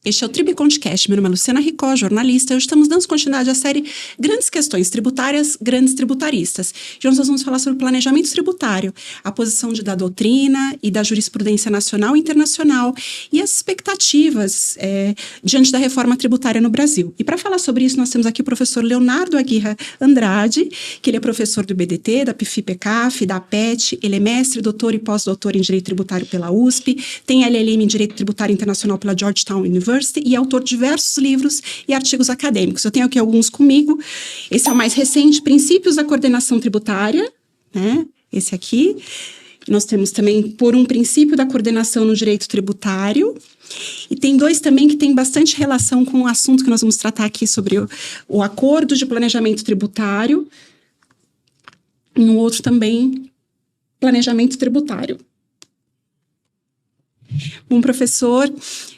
Este é o Tribcondcast. Meu nome é Luciana Ricó, jornalista. Hoje estamos dando continuidade à série Grandes Questões Tributárias, Grandes Tributaristas. E hoje nós vamos falar sobre planejamento tributário, a posição da doutrina e da jurisprudência nacional e internacional e as expectativas diante da reforma tributária no Brasil. E para falar sobre isso, nós temos aqui o professor Leonardo Aguirre Andrade, que ele é professor do IBDT, da PFI-PECAF, da APET. Ele é mestre, doutor e pós-doutor em Direito Tributário pela USP, tem LLM em Direito Tributário Internacional pela Georgetown University e é autor de diversos livros e artigos acadêmicos. Eu tenho aqui alguns comigo. Esse é o mais recente, Princípios da Coordenação Tributária, né? Esse aqui. Nós temos também Por um Princípio da Coordenação no Direito Tributário. E tem dois também que tem bastante relação com o assunto que nós vamos tratar aqui sobre o Acordo de Planejamento Tributário. E um outro também, Planejamento Tributário. Bom, professor,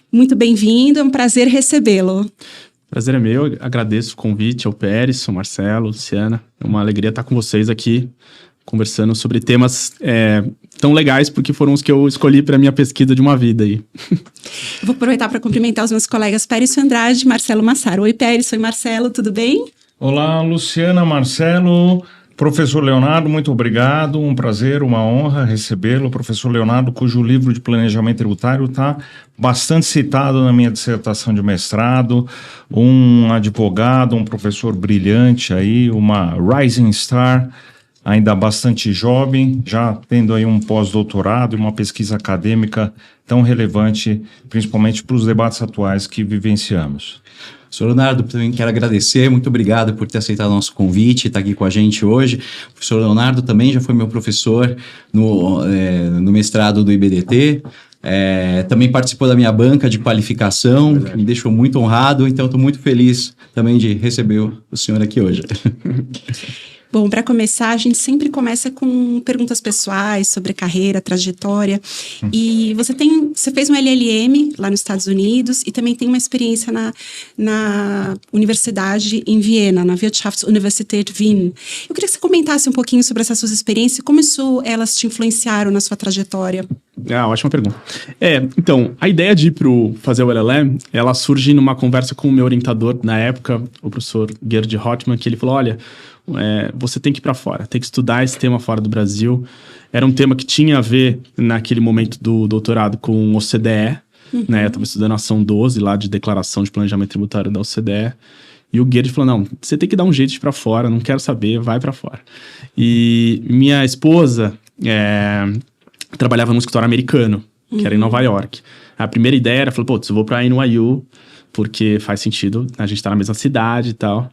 muito bem-vindo, é um prazer recebê-lo. Prazer é meu, agradeço o convite ao Pérez, ao Marcelo, Luciana. É uma alegria estar com vocês aqui, conversando sobre temas tão legais, porque foram os que eu escolhi para a minha pesquisa de uma vida aí. Vou aproveitar para cumprimentar os meus colegas Pérez Andrade e Marcelo Massaro. Oi, Pérez, oi, Marcelo, tudo bem? Olá, Luciana, Marcelo. Professor Leonardo, muito obrigado, um prazer, uma honra recebê-lo. Professor Leonardo, cujo livro de planejamento tributário está bastante citado na minha dissertação de mestrado, um advogado, um professor brilhante aí, uma rising star, ainda bastante jovem, já tendo aí um pós-doutorado e uma pesquisa acadêmica tão relevante, principalmente para os debates atuais que vivenciamos. Professor Leonardo, também quero agradecer, muito obrigado por ter aceitado o nosso convite, estar aqui com a gente hoje. O professor Leonardo também já foi meu professor no mestrado do IBDT, também participou da minha banca de qualificação, que me deixou muito honrado, então estou muito feliz também de receber o senhor aqui hoje. Bom, para começar, a gente sempre começa com perguntas pessoais sobre carreira, trajetória. E você fez um LLM lá nos Estados Unidos e também tem uma experiência na universidade em Viena, na Wirtschaftsuniversität Wien. Eu queria que você comentasse um pouquinho sobre essas suas experiências e como elas te influenciaram na sua trajetória. Ótima pergunta. Então, a ideia de ir fazer o LLM, ela surge numa conversa com o meu orientador na época, o professor Gerd Hotman, que ele falou, olha, você tem que ir para fora, tem que estudar esse tema fora do Brasil. Era um tema que tinha a ver, naquele momento do doutorado, com o OCDE, né? Eu estava estudando a ação 12 lá de Declaração de Planejamento Tributário da OCDE. E o Gerd falou, não, você tem que dar um jeito de ir para fora, não quero saber, vai para fora. E minha esposa trabalhava num escritório americano, que era em Nova York. A primeira ideia era, eu vou para a NYU, porque faz sentido, a gente tá na mesma cidade e tal.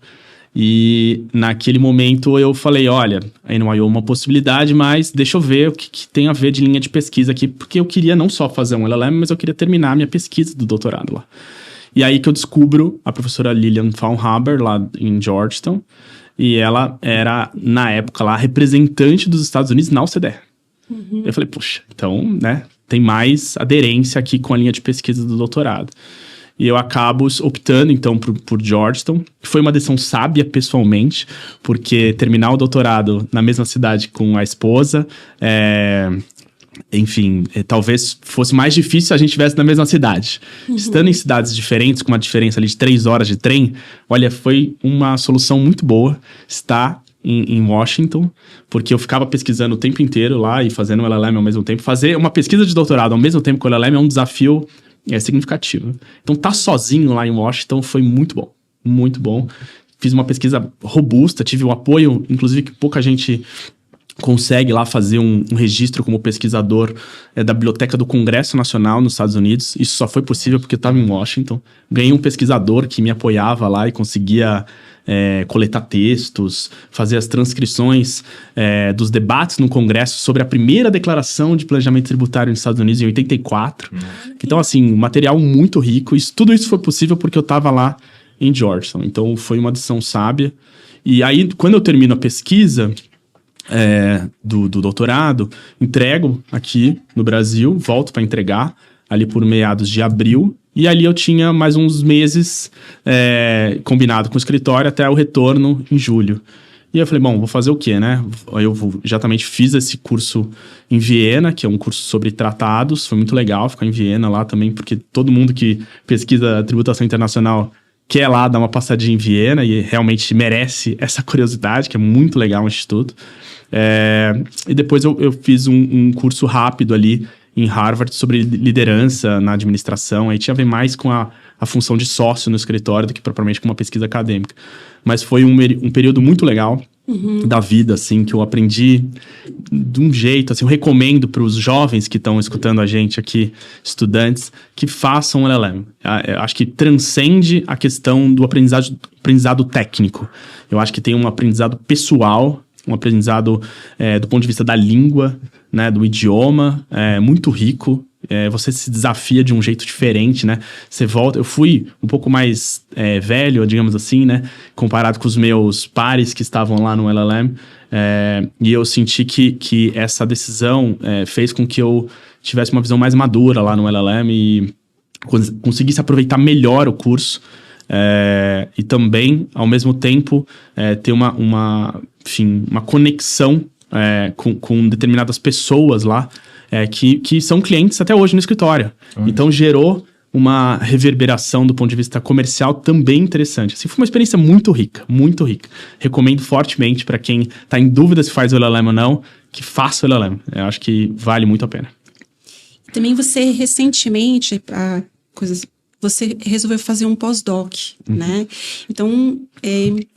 E naquele momento eu falei, olha, a NYU é uma possibilidade, mas deixa eu ver o que tem a ver de linha de pesquisa aqui, porque eu queria não só fazer um LLM, mas eu queria terminar a minha pesquisa do doutorado lá. E aí que eu descubro a professora Lilian Faulhaber, lá em Georgetown, e ela era, na época lá, representante dos Estados Unidos na OCDE. Eu falei, puxa, então, né, tem mais aderência aqui com a linha de pesquisa do doutorado. E eu acabo optando, então, por Georgetown. Foi uma decisão sábia, pessoalmente, porque terminar o doutorado na mesma cidade com a esposa, enfim, talvez fosse mais difícil se a gente estivesse na mesma cidade. Estando em cidades diferentes, com uma diferença ali de 3 horas de trem, olha, foi uma solução muito boa estar em Washington, porque eu ficava pesquisando o tempo inteiro lá e fazendo o LLM ao mesmo tempo. Fazer uma pesquisa de doutorado ao mesmo tempo que o LLM é um desafio significativo. Então, estar sozinho lá em Washington foi muito bom. Muito bom. Fiz uma pesquisa robusta, tive o apoio, inclusive que pouca gente consegue lá fazer um registro como pesquisador da Biblioteca do Congresso Nacional nos Estados Unidos. Isso só foi possível porque eu estava em Washington. Ganhei um pesquisador que me apoiava lá e conseguia coletar textos, fazer as transcrições dos debates no Congresso sobre a primeira declaração de planejamento tributário nos Estados Unidos em 84. Então, assim, material muito rico. Tudo isso foi possível porque eu estava lá em Georgetown. Então, foi uma decisão sábia. E aí, quando eu termino a pesquisa do doutorado, entrego aqui no Brasil, volto para entregar ali por meados de abril. E ali eu tinha mais uns meses combinado com o escritório até o retorno em julho. E aí eu falei, bom, vou fazer o quê, né? Aí eu exatamente fiz esse curso em Viena, que é um curso sobre tratados. Foi muito legal ficar em Viena lá também, porque todo mundo que pesquisa tributação internacional quer lá dar uma passadinha em Viena e realmente merece essa curiosidade, que é muito legal o instituto. E depois eu fiz um curso rápido ali em Harvard sobre liderança na administração. Aí tinha a ver mais com a função de sócio no escritório do que propriamente com uma pesquisa acadêmica. Mas foi um período muito legal da vida, assim, que eu aprendi de um jeito, assim, eu recomendo para os jovens que estão escutando a gente aqui, estudantes, que façam o LLM. Eu acho que transcende a questão do aprendizado técnico. Eu acho que tem um aprendizado pessoal, um aprendizado do ponto de vista da língua, né, do idioma, muito rico. Você se desafia de um jeito diferente, né? Você volta... Eu fui um pouco mais velho, digamos assim, né? Comparado com os meus pares que estavam lá no LLM. E eu senti que essa decisão fez com que eu tivesse uma visão mais madura lá no LLM e conseguisse aproveitar melhor o curso. E também, ao mesmo tempo, ter uma conexão com determinadas pessoas lá, que são clientes até hoje no escritório. Então gerou uma reverberação do ponto de vista comercial também interessante. Assim, foi uma experiência muito rica, muito rica. Recomendo fortemente para quem está em dúvida se faz o LLM ou não, que faça o LLM. Eu acho que vale muito a pena. Também você recentemente, você resolveu fazer um pós-doc, né? Então,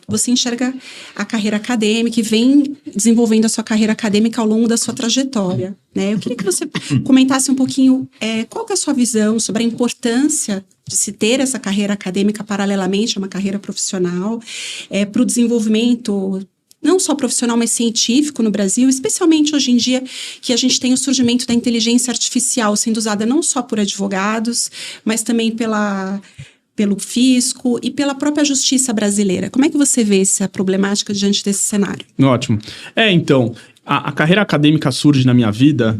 você enxerga a carreira acadêmica e vem desenvolvendo a sua carreira acadêmica ao longo da sua trajetória, né? Eu queria que você comentasse um pouquinho qual que é a sua visão sobre a importância de se ter essa carreira acadêmica paralelamente a uma carreira profissional, para o desenvolvimento não só profissional, mas científico no Brasil, especialmente hoje em dia que a gente tem o surgimento da inteligência artificial sendo usada não só por advogados, mas também pelo fisco e pela própria justiça brasileira. Como é que você vê essa problemática diante desse cenário? Ótimo. Então, a carreira acadêmica surge na minha vida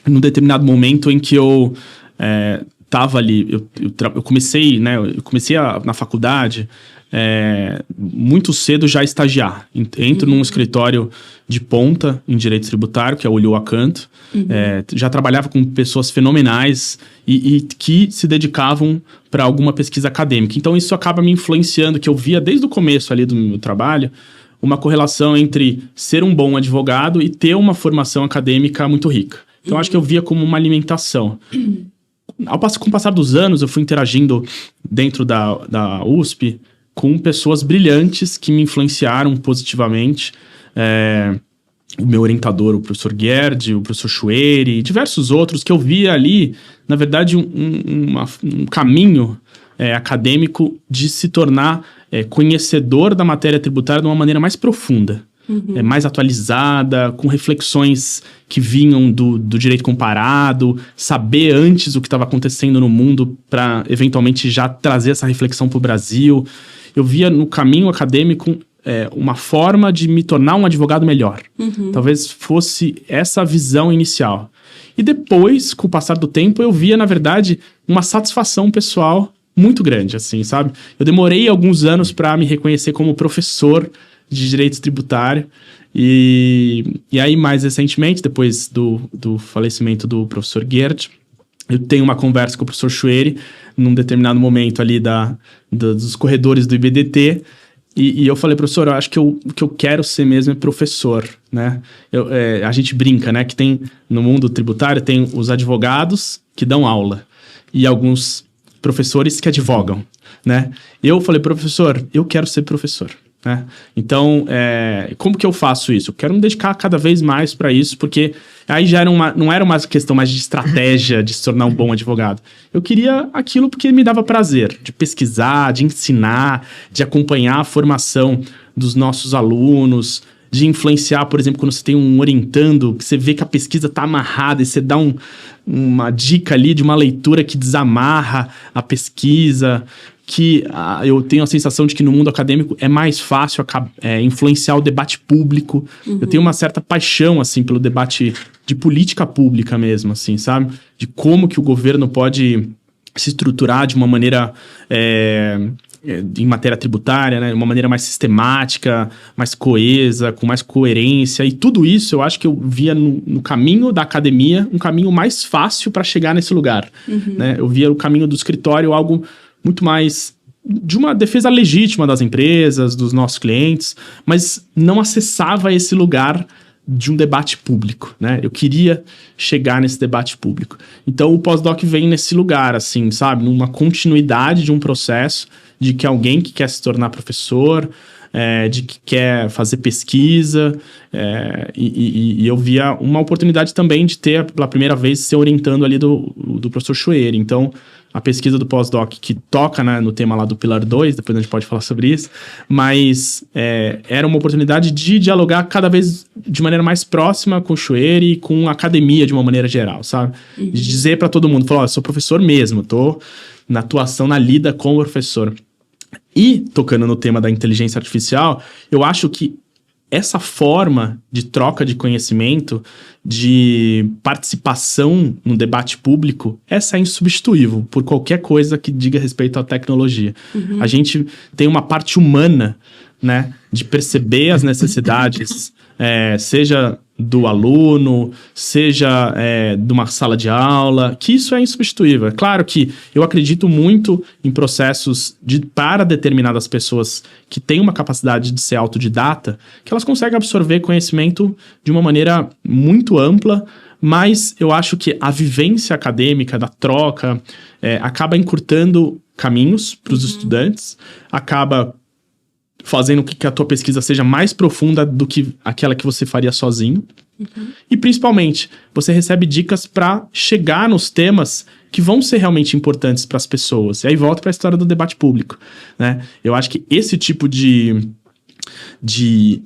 num determinado momento em que eu estava ali, eu comecei, né, na faculdade muito cedo já estagiar. Entro num escritório de ponta em direito tributário, que é o Ulloa Canto. Já trabalhava com pessoas fenomenais e que se dedicavam para alguma pesquisa acadêmica. Então isso acaba me influenciando, que eu via desde o começo ali do meu trabalho, uma correlação entre ser um bom advogado e ter uma formação acadêmica muito rica. Então acho que eu via como uma alimentação. Com o passar dos anos, eu fui interagindo dentro da USP com pessoas brilhantes que me influenciaram positivamente. O meu orientador, o professor Gerd, o professor Chueri, e diversos outros que eu via ali, na verdade, um caminho acadêmico de se tornar conhecedor da matéria tributária de uma maneira mais profunda. Mais atualizada, com reflexões que vinham do direito comparado, saber antes o que estava acontecendo no mundo para, eventualmente, já trazer essa reflexão para o Brasil. Eu via no caminho acadêmico uma forma de me tornar um advogado melhor. Talvez fosse essa visão inicial. E depois, com o passar do tempo, eu via, na verdade, uma satisfação pessoal muito grande, assim, sabe? Eu demorei alguns anos para me reconhecer como professor de direito tributário. E aí, mais recentemente, depois do falecimento do professor Gerd, eu tenho uma conversa com o professor Chueri, num determinado momento ali dos corredores do IBDT, e eu falei, professor, eu acho que o que eu quero ser mesmo é professor, né? A gente brinca, né, que tem, no mundo tributário, tem os advogados que dão aula, e alguns professores que advogam, né? Eu falei, professor, eu quero ser professor. Então, como que eu faço isso? Eu quero me dedicar cada vez mais para isso, porque aí já não era uma questão mais de estratégia de se tornar um bom advogado. Eu queria aquilo porque me dava prazer de pesquisar, de ensinar, de acompanhar a formação dos nossos alunos, de influenciar, por exemplo, quando você tem um orientando, que você vê que a pesquisa está amarrada e você dá uma dica ali de uma leitura que desamarra a pesquisa, que eu tenho a sensação de que no mundo acadêmico é mais fácil influenciar o debate público. Eu tenho uma certa paixão, assim, pelo debate de política pública mesmo, assim, sabe? De como que o governo pode se estruturar de uma maneira em matéria tributária, né, de uma maneira mais sistemática, mais coesa, com mais coerência, e tudo isso eu acho que eu via no caminho da academia um caminho mais fácil para chegar nesse lugar, né? Eu via o caminho do escritório algo muito mais de uma defesa legítima das empresas, dos nossos clientes, mas não acessava esse lugar de um debate público, né? Eu queria chegar nesse debate público. Então, o pós-doc vem nesse lugar, assim, sabe? Numa continuidade de um processo de que alguém que quer se tornar professor, de que quer fazer pesquisa, e eu via uma oportunidade também de ter, pela primeira vez, ser orientando ali do professor Schwerer. Então, a pesquisa do pós-doc que toca, né, no tema lá do Pilar 2, depois a gente pode falar sobre isso, mas era uma oportunidade de dialogar cada vez de maneira mais próxima com o Schwerer e com a academia de uma maneira geral, sabe? De dizer para todo mundo, falar, sou professor mesmo, tô na atuação, na lida com o professor. E, tocando no tema da inteligência artificial, eu acho que essa forma de troca de conhecimento, de participação no debate público, essa é insubstituível por qualquer coisa que diga respeito à tecnologia. A gente tem uma parte humana, né, de perceber as necessidades, seja do aluno, seja de uma sala de aula, que isso é insubstituível. É claro que eu acredito muito em processos para determinadas pessoas que têm uma capacidade de ser autodidata, que elas conseguem absorver conhecimento de uma maneira muito ampla, mas eu acho que a vivência acadêmica, da troca, acaba encurtando caminhos para os estudantes, acaba fazendo com que a tua pesquisa seja mais profunda do que aquela que você faria sozinho. E, principalmente, você recebe dicas para chegar nos temas que vão ser realmente importantes para as pessoas. E aí volta para a história do debate público, né? Eu acho que esse tipo de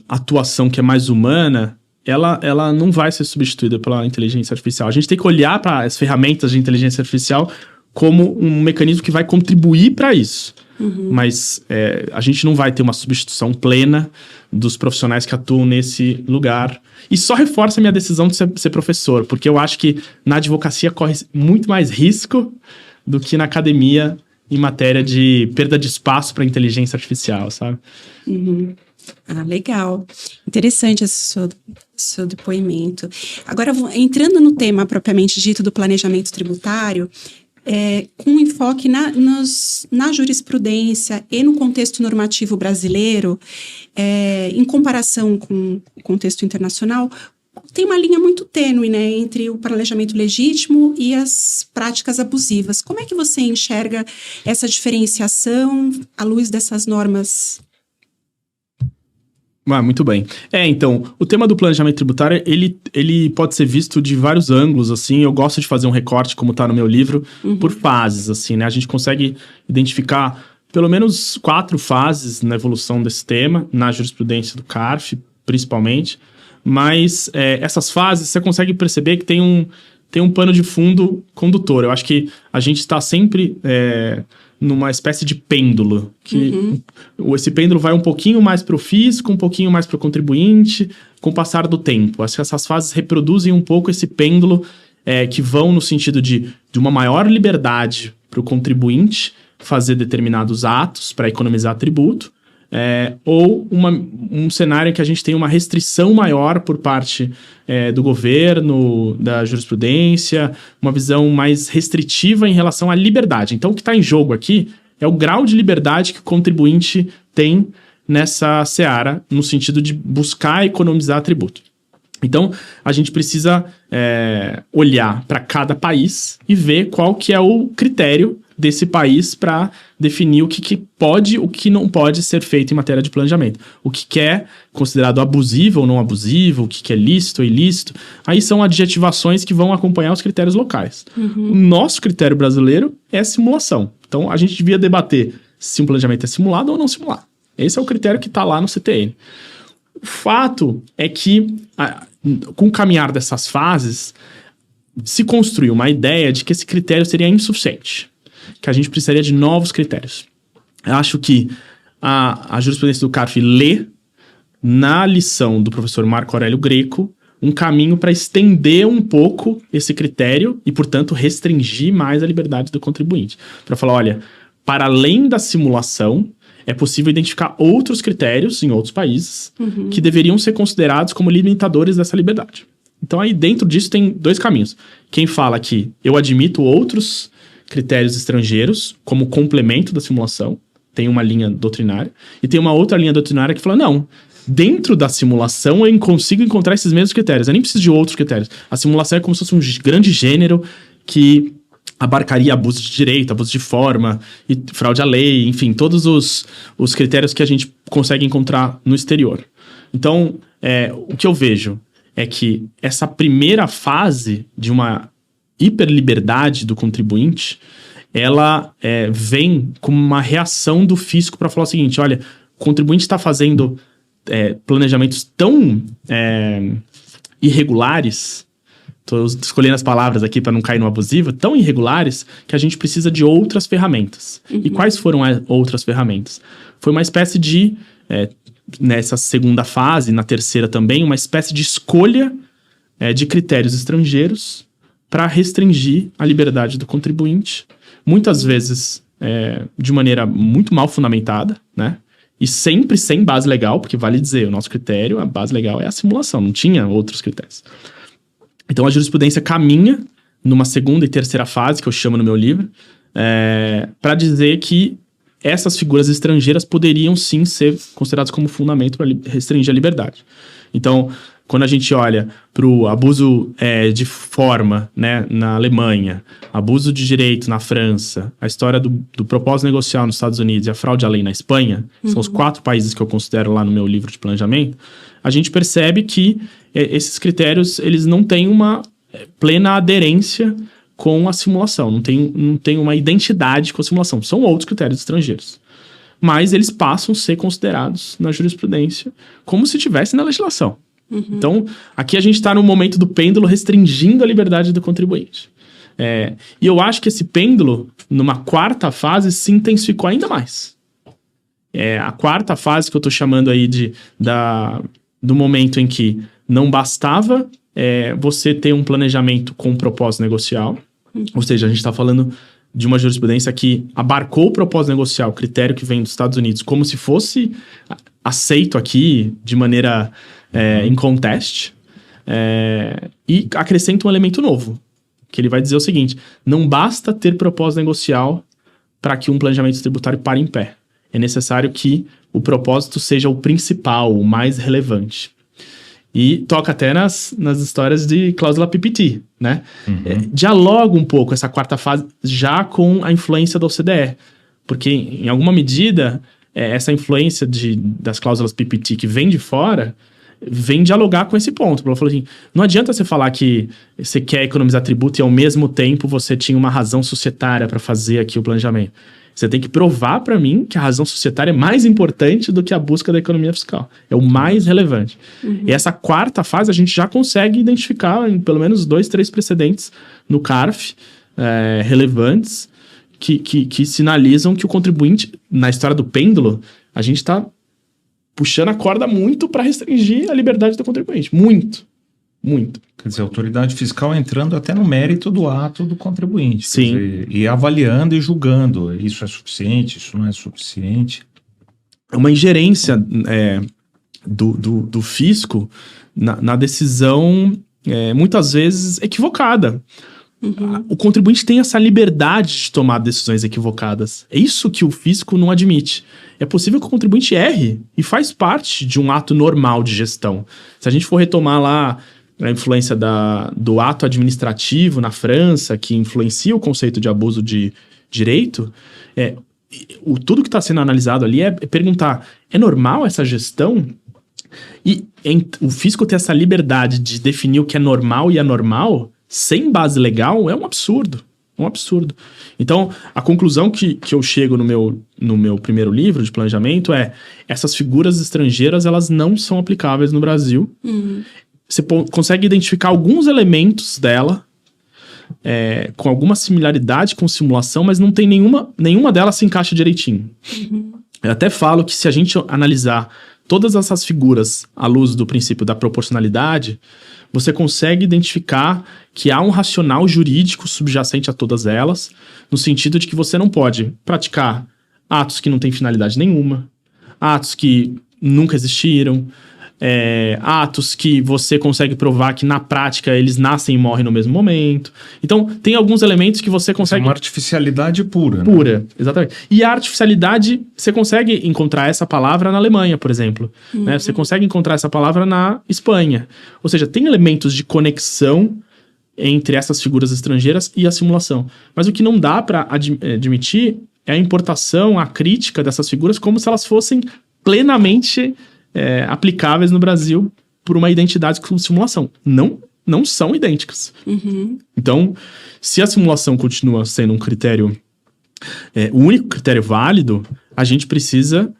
atuação que é mais humana, ela não vai ser substituída pela inteligência artificial. A gente tem que olhar para as ferramentas de inteligência artificial como um mecanismo que vai contribuir para isso. Mas a gente não vai ter uma substituição plena dos profissionais que atuam nesse lugar. E só reforça a minha decisão de ser professor, porque eu acho que na advocacia corre muito mais risco do que na academia em matéria de perda de espaço para inteligência artificial, sabe? Ah, legal. Interessante esse seu depoimento. Agora, entrando no tema propriamente dito do planejamento tributário, com enfoque na jurisprudência e no contexto normativo brasileiro, em comparação com o contexto internacional, tem uma linha muito tênue, né, entre o planejamento legítimo e as práticas abusivas. Como é que você enxerga essa diferenciação à luz dessas normas? Muito bem. Então, o tema do planejamento tributário, ele pode ser visto de vários ângulos, assim. Eu gosto de fazer um recorte, como está no meu livro, por fases, assim, né? A gente consegue identificar pelo menos 4 fases na evolução desse tema, na jurisprudência do CARF, principalmente. Mas essas fases, você consegue perceber que tem um pano de fundo condutor. Eu acho que a gente está sempre numa espécie de pêndulo, que esse pêndulo vai um pouquinho mais para o fisco, um pouquinho mais para o contribuinte, com o passar do tempo. Acho que essas fases reproduzem um pouco esse pêndulo, que vão no sentido de uma maior liberdade para o contribuinte fazer determinados atos para economizar tributo, ou um cenário em que a gente tem uma restrição maior por parte do governo, da jurisprudência, uma visão mais restritiva em relação à liberdade. Então, o que está em jogo aqui é o grau de liberdade que o contribuinte tem nessa seara, no sentido de buscar economizar tributo. Então, a gente precisa olhar para cada país e ver qual que é o critério desse país para definir o que pode e o que não pode ser feito em matéria de planejamento. O que é considerado abusivo ou não abusivo, o que é lícito ou ilícito. Aí são adjetivações que vão acompanhar os critérios locais. O nosso critério brasileiro é simulação. Então, a gente devia debater se um planejamento é simulado ou não simulado. Esse é o critério que está lá no CTN. O fato é que, com o caminhar dessas fases, se construiu uma ideia de que esse critério seria insuficiente, que a gente precisaria de novos critérios. Eu acho que a jurisprudência do CARF lê, na lição do professor Marco Aurélio Greco, um caminho para estender um pouco esse critério e, portanto, restringir mais a liberdade do contribuinte. Para falar, olha, para além da simulação, é possível identificar outros critérios em outros países que deveriam ser considerados como limitadores dessa liberdade. Então, aí dentro disso tem 2 caminhos. Quem fala que eu admito outros critérios estrangeiros como complemento da simulação, tem uma linha doutrinária, e tem uma outra linha doutrinária que fala, não, dentro da simulação eu consigo encontrar esses mesmos critérios, eu nem preciso de outros critérios. A simulação é como se fosse um grande gênero que abarcaria abuso de direito, abuso de forma, e fraude à lei, enfim, todos os critérios que a gente consegue encontrar no exterior. Então, o que eu vejo é que essa primeira fase de uma hiperliberdade do contribuinte, ela vem como uma reação do fisco para falar o seguinte, olha, o contribuinte está fazendo planejamentos tão irregulares, estou escolhendo as palavras aqui para não cair no abusivo, tão irregulares que a gente precisa de outras ferramentas. E quais foram as outras ferramentas? Foi uma espécie de, nessa segunda fase, na terceira também, uma espécie de escolha de critérios estrangeiros para restringir a liberdade do contribuinte, muitas vezes de maneira muito mal fundamentada, né? E sempre sem base legal, porque vale dizer, o nosso critério, a base legal é a simulação, não tinha outros critérios. Então, a jurisprudência caminha numa segunda e terceira fase, que eu chamo no meu livro, para dizer que essas figuras estrangeiras poderiam sim ser consideradas como fundamento para restringir a liberdade. Então, quando a gente olha para o abuso de forma, né, na Alemanha, abuso de direito na França, a história do propósito negocial nos Estados Unidos e a fraude à lei na Espanha, são os 4 países que eu considero lá no meu livro de planejamento, a gente percebe que esses critérios eles não têm uma plena aderência com a simulação, não tem uma identidade com a simulação, são outros critérios estrangeiros. Mas eles passam a ser considerados na jurisprudência como se estivesse na legislação. Então, aqui a gente está no momento do pêndulo restringindo a liberdade do contribuinte. E eu acho que esse pêndulo, numa quarta fase, se intensificou ainda mais. A quarta fase que eu estou chamando aí do momento em que não bastava você ter um planejamento com propósito negocial, ou seja, a gente está falando de uma jurisprudência que abarcou o propósito negocial, o critério que vem dos Estados Unidos, como se fosse aceito aqui de maneira em contest, e acrescenta um elemento novo, que ele vai dizer o seguinte: não basta ter propósito negocial para que um planejamento tributário pare em pé. É necessário que o propósito seja o principal, o mais relevante. E toca até nas histórias de cláusula PPT, né? Dialoga um pouco essa quarta fase já com a influência da OCDE. Porque, em alguma medida, essa influência das cláusulas PPT que vem de fora vem dialogar com esse ponto. Ela falou assim, não adianta você falar que você quer economizar tributo e, ao mesmo tempo, você tinha uma razão societária para fazer aqui o planejamento. Você tem que provar para mim que a razão societária é mais importante do que a busca da economia fiscal. É o mais relevante. E essa quarta fase a gente já consegue identificar em pelo menos 2, 3 precedentes no CARF relevantes que sinalizam que o contribuinte, na história do pêndulo, a gente está puxando a corda muito para restringir a liberdade do contribuinte. Muito. Muito. Quer dizer, a autoridade fiscal entrando até no mérito do ato do contribuinte. Sim. Quer dizer, e avaliando e julgando. Isso é suficiente, isso não é suficiente. É uma ingerência do fisco na decisão, muitas vezes, equivocada. O contribuinte tem essa liberdade de tomar decisões equivocadas. É isso que o fisco não admite. É possível que o contribuinte erre e faz parte de um ato normal de gestão. Se a gente for retomar lá a influência do ato administrativo na França, que influencia o conceito de abuso de direito, tudo que está sendo analisado ali é perguntar, é normal essa gestão? E o fisco ter essa liberdade de definir o que é normal e anormal, sem base legal, é um absurdo. Um absurdo. Então, a conclusão que eu chego no meu primeiro livro de planejamento essas figuras estrangeiras, elas não são aplicáveis no Brasil. Você consegue identificar alguns elementos dela com alguma similaridade com simulação, mas não tem nenhuma delas se encaixa direitinho. Eu até falo que se a gente analisar todas essas figuras à luz do princípio da proporcionalidade, você consegue identificar que há um racional jurídico subjacente a todas elas, no sentido de que você não pode praticar atos que não têm finalidade nenhuma, atos que nunca existiram, atos que você consegue provar que na prática eles nascem e morrem no mesmo momento. Então, tem alguns elementos que você consegue... Uma artificialidade pura. Pura, exatamente. E a artificialidade, você consegue encontrar essa palavra na Alemanha, por exemplo. Né? Você consegue encontrar essa palavra na Espanha. Ou seja, tem elementos de conexão entre essas figuras estrangeiras e a simulação. Mas o que não dá para admitir é a importação, a crítica dessas figuras como se elas fossem plenamente aplicáveis no Brasil por uma identidade com simulação. Não são idênticas. Então, se a simulação continua sendo um critério, o único critério válido, a gente precisa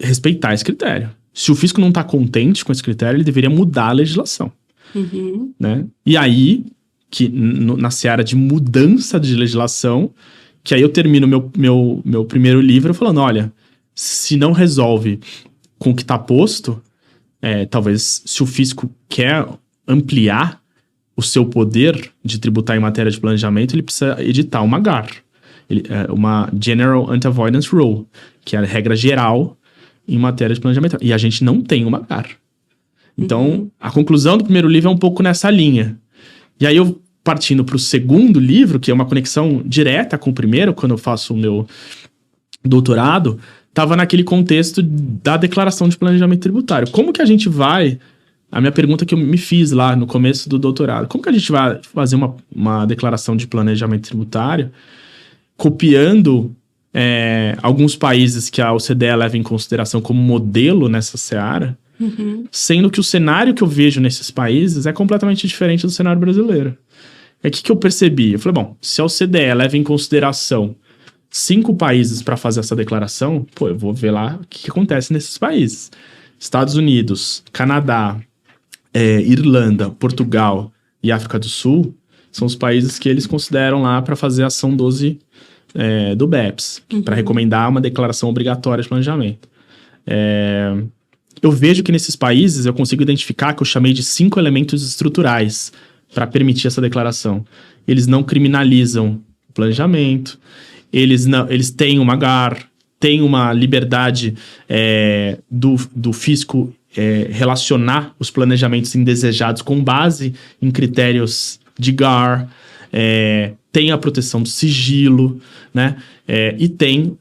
respeitar esse critério. Se o fisco não está contente com esse critério, ele deveria mudar a legislação. Né? E aí, na seara de mudança de legislação, que aí eu termino meu primeiro livro falando, olha, se não resolve com o que está posto, talvez se o fisco quer ampliar o seu poder de tributar em matéria de planejamento, ele precisa editar uma GAR, uma General Anti-Avoidance Rule, que é a regra geral em matéria de planejamento. E a gente não tem uma GAR. Então, a conclusão do primeiro livro é um pouco nessa linha. E aí eu, partindo para o segundo livro, que é uma conexão direta com o primeiro, quando eu faço o meu doutorado, estava naquele contexto da declaração de planejamento tributário. Como que a gente vai... A minha pergunta que eu me fiz lá no começo do doutorado. Como que a gente vai fazer uma declaração de planejamento tributário copiando alguns países que a OCDE leva em consideração como modelo nessa seara, sendo que o cenário que eu vejo nesses países é completamente diferente do cenário brasileiro. O que eu percebi? Eu falei, bom, se a OCDE leva em consideração 5 países para fazer essa declaração, eu vou ver lá o que acontece nesses países. Estados Unidos, Canadá, Irlanda, Portugal e África do Sul são os países que eles consideram lá para fazer a ação 12 do BEPS, para recomendar uma declaração obrigatória de planejamento. Eu vejo que nesses países eu consigo identificar que eu chamei de 5 elementos estruturais para permitir essa declaração. Eles não criminalizam o planejamento, eles têm uma GAR, têm uma liberdade do fisco relacionar os planejamentos indesejados com base em critérios de GAR, tem a proteção do sigilo, né? E tem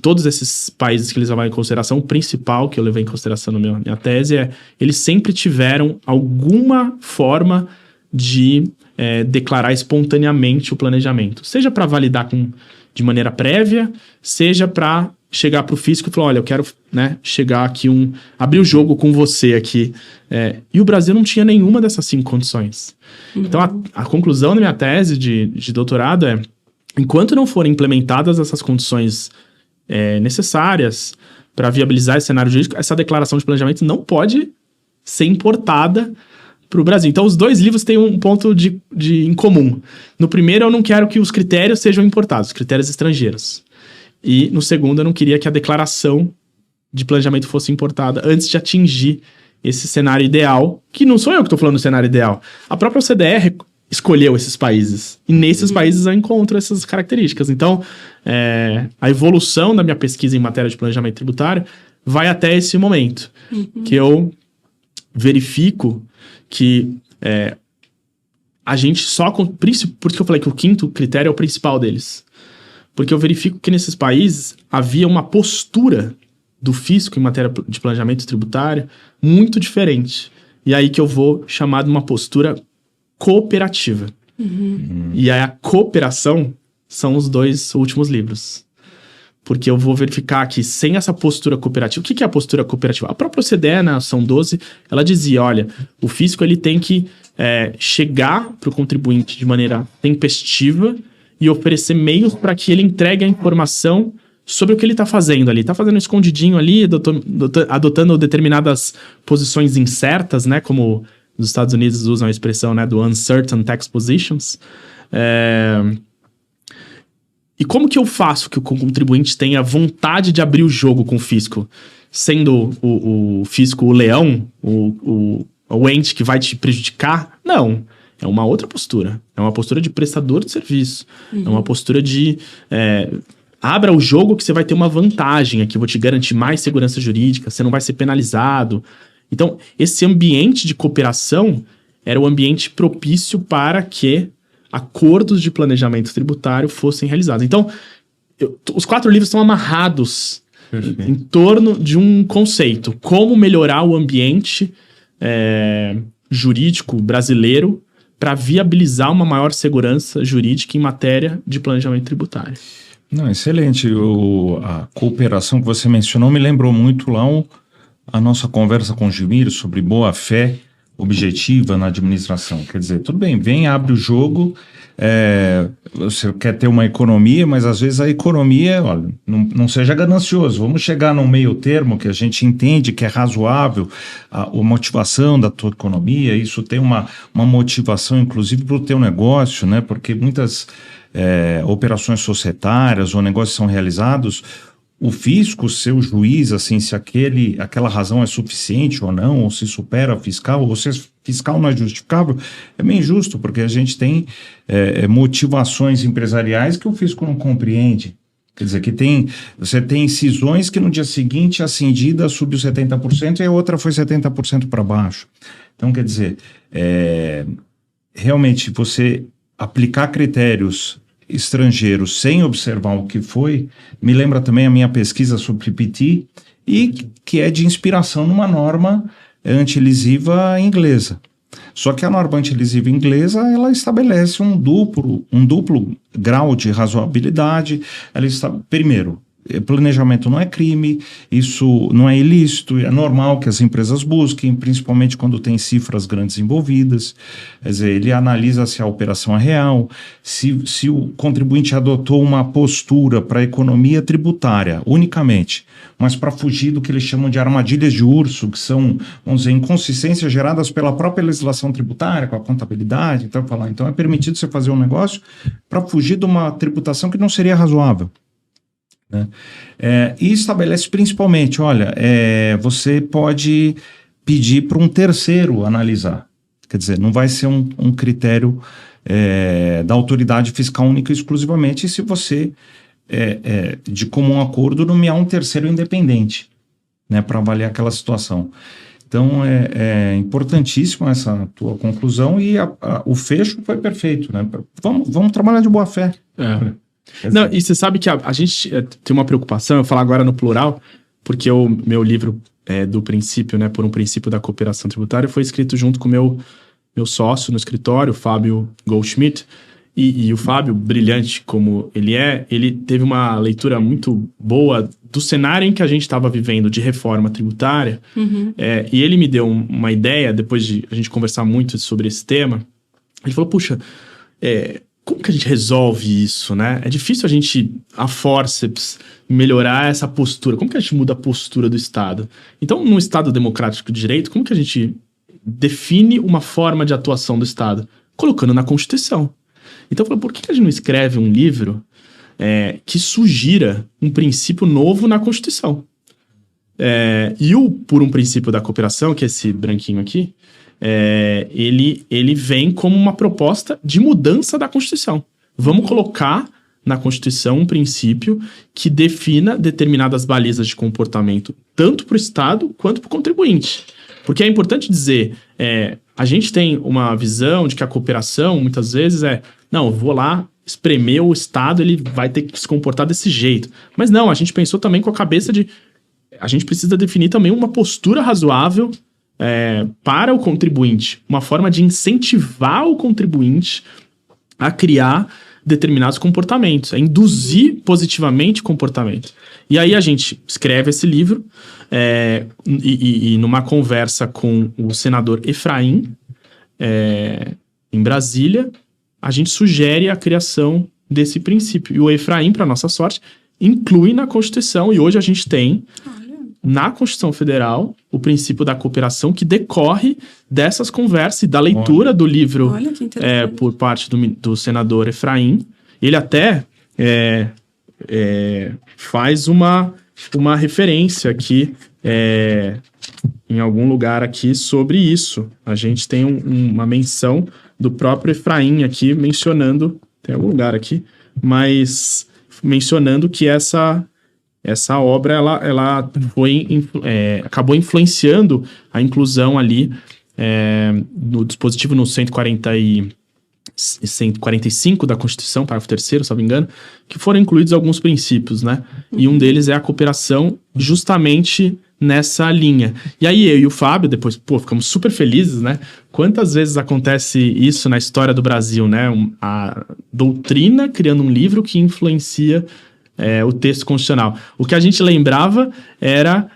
todos esses países que eles levaram em consideração, o principal que eu levei em consideração na minha tese eles sempre tiveram alguma forma de declarar espontaneamente o planejamento. Seja para validar de maneira prévia, seja para chegar para o fisco e falar, olha, eu quero chegar aqui, abrir o jogo com você aqui. E o Brasil não tinha nenhuma dessas 5 condições. Então, a conclusão da minha tese de doutorado enquanto não forem implementadas essas condições necessárias para viabilizar esse cenário jurídico, essa declaração de planejamento não pode ser importada para o Brasil. Então, os 2 livros têm um ponto em comum. No primeiro, eu não quero que os critérios sejam importados, os critérios estrangeiros. E no segundo, eu não queria que a declaração de planejamento fosse importada antes de atingir esse cenário ideal, que não sou eu que estou falando do cenário ideal. A própria OCDE escolheu esses países. E nesses países eu encontro essas características. Então, a evolução da minha pesquisa em matéria de planejamento tributário vai até esse momento, que eu verifico que a gente por isso que eu falei que o 5º critério é o principal deles. Porque eu verifico que nesses países havia uma postura do fisco em matéria de planejamento tributário muito diferente. E aí que eu vou chamar de uma postura cooperativa. E aí a cooperação são os 2 últimos livros. Porque eu vou verificar que sem essa postura cooperativa... O que é a postura cooperativa? A própria OCDE, na ação 12, ela dizia, olha, o fisco ele tem que chegar para o contribuinte de maneira tempestiva e oferecer meios para que ele entregue a informação sobre o que ele está fazendo ali. Está fazendo um escondidinho ali, adotando determinadas posições incertas, né? Como os Estados Unidos usam a expressão, né, do uncertain tax positions. E como que eu faço que o contribuinte tenha vontade de abrir o jogo com o fisco? Sendo o fisco o leão, o ente que vai te prejudicar? Não. É uma outra postura. É uma postura de prestador de serviço. É uma postura de... abra o jogo que você vai ter uma vantagem aqui. Vou te garantir mais segurança jurídica. Você não vai ser penalizado. Então, esse ambiente de cooperação era o ambiente propício para que acordos de planejamento tributário fossem realizados. Então, os 4 livros estão amarrados em torno de um conceito. Como melhorar o ambiente jurídico brasileiro para viabilizar uma maior segurança jurídica em matéria de planejamento tributário. Não, excelente. A cooperação que você mencionou me lembrou muito lá a nossa conversa com o Gilmiro sobre boa-fé objetiva na administração. Quer dizer, tudo bem, vem, abre o jogo, você quer ter uma economia, mas às vezes a economia, olha, não seja ganancioso, vamos chegar num meio termo que a gente entende que é razoável a motivação da tua economia, isso tem uma motivação inclusive para o teu negócio, né? Porque muitas operações societárias ou negócios são realizados, o fisco, seu juiz, assim, se aquela razão é suficiente ou não, ou se supera a fiscal, ou se a fiscal não é justificável, é bem injusto, porque a gente tem motivações empresariais que o fisco não compreende. Quer dizer, você tem cisões que no dia seguinte a cindida subiu 70% e a outra foi 70% para baixo. Então, quer dizer, realmente você aplicar critérios estrangeiros sem observar o que foi, me lembra também a minha pesquisa sobre PPT, e que é de inspiração numa norma antilesiva inglesa. Só que a norma antilesiva inglesa, ela estabelece um duplo grau de razoabilidade. Ela primeiro, planejamento não é crime, isso não é ilícito, é normal que as empresas busquem, principalmente quando tem cifras grandes envolvidas. Quer dizer, ele analisa se a operação é real, se o contribuinte adotou uma postura para a economia tributária unicamente, mas para fugir do que eles chamam de armadilhas de urso, que são, vamos dizer, inconsistências geradas pela própria legislação tributária, com a contabilidade. Então é permitido você fazer um negócio para fugir de uma tributação que não seria razoável. Né? E estabelece principalmente, olha, você pode pedir para um terceiro analisar. Quer dizer, não vai ser um critério da autoridade fiscal única e exclusivamente se você, de comum acordo, nomear um terceiro independente, né, para avaliar aquela situação. Então, é importantíssima essa tua conclusão e o fecho foi perfeito. Né? Vamos trabalhar de boa fé. Não, e você sabe que a gente tem uma preocupação, eu falo agora no plural, porque o meu livro do princípio, né, por um princípio da cooperação tributária, foi escrito junto com o meu sócio no escritório, Fábio Goldschmidt, e o Fábio, brilhante como ele teve uma leitura muito boa do cenário em que a gente estava vivendo de reforma tributária, e ele me deu uma ideia, depois de a gente conversar muito sobre esse tema, ele falou, puxa, como que a gente resolve isso, né? É difícil a gente, a forceps, melhorar essa postura. Como que a gente muda a postura do Estado? Então, num Estado democrático de direito, como que a gente define uma forma de atuação do Estado? Colocando na Constituição. Então, eu falei, por que a gente não escreve um livro que sugira um princípio novo na Constituição? E por um princípio da cooperação, que é esse branquinho aqui, ele vem como uma proposta de mudança da Constituição. Vamos colocar na Constituição um princípio que defina determinadas balizas de comportamento tanto para o Estado quanto para o contribuinte. Porque é importante dizer, a gente tem uma visão de que a cooperação muitas vezes não, eu vou lá espremer o Estado, ele vai ter que se comportar desse jeito. Mas não, a gente pensou também com a cabeça de... A gente precisa definir também uma postura razoável para o contribuinte, uma forma de incentivar o contribuinte a criar determinados comportamentos, a induzir positivamente comportamento. E aí a gente escreve esse livro e numa conversa com o senador Efraim, em Brasília, a gente sugere a criação desse princípio. E o Efraim, para nossa sorte, inclui na Constituição, e hoje a gente tem na Constituição Federal o princípio da cooperação que decorre dessas conversas e da leitura do livro por parte do senador Efraim. Ele até faz uma referência aqui em algum lugar aqui sobre isso. A gente tem uma menção do próprio Efraim aqui mencionando, tem algum lugar aqui, mas mencionando que essa obra ela acabou influenciando a inclusão ali no dispositivo no 145 da Constituição, parágrafo 3º, se não me engano, que foram incluídos alguns princípios, né? E um deles é a cooperação justamente nessa linha. E aí eu e o Fábio, depois, ficamos super felizes, né? Quantas vezes acontece isso na história do Brasil, né? A doutrina criando um livro que influencia o texto constitucional. O que a gente lembrava era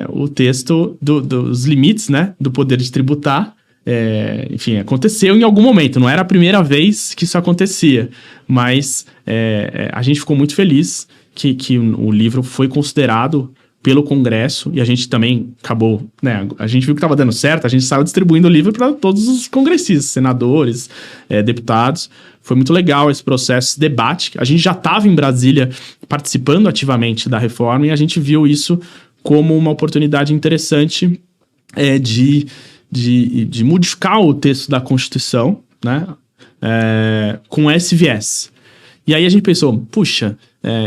o texto dos limites, né? Do poder de tributar. Enfim, aconteceu em algum momento, não era a primeira vez que isso acontecia, mas a gente ficou muito feliz que o livro foi considerado pelo Congresso, e a gente também acabou, né, a gente viu que estava dando certo, a gente saiu distribuindo o livro para todos os congressistas, senadores, deputados. Foi muito legal esse processo, esse debate. A gente já estava em Brasília participando ativamente da reforma, e a gente viu isso como uma oportunidade interessante de modificar o texto da Constituição, né, com esse viés. E aí a gente pensou, puxa,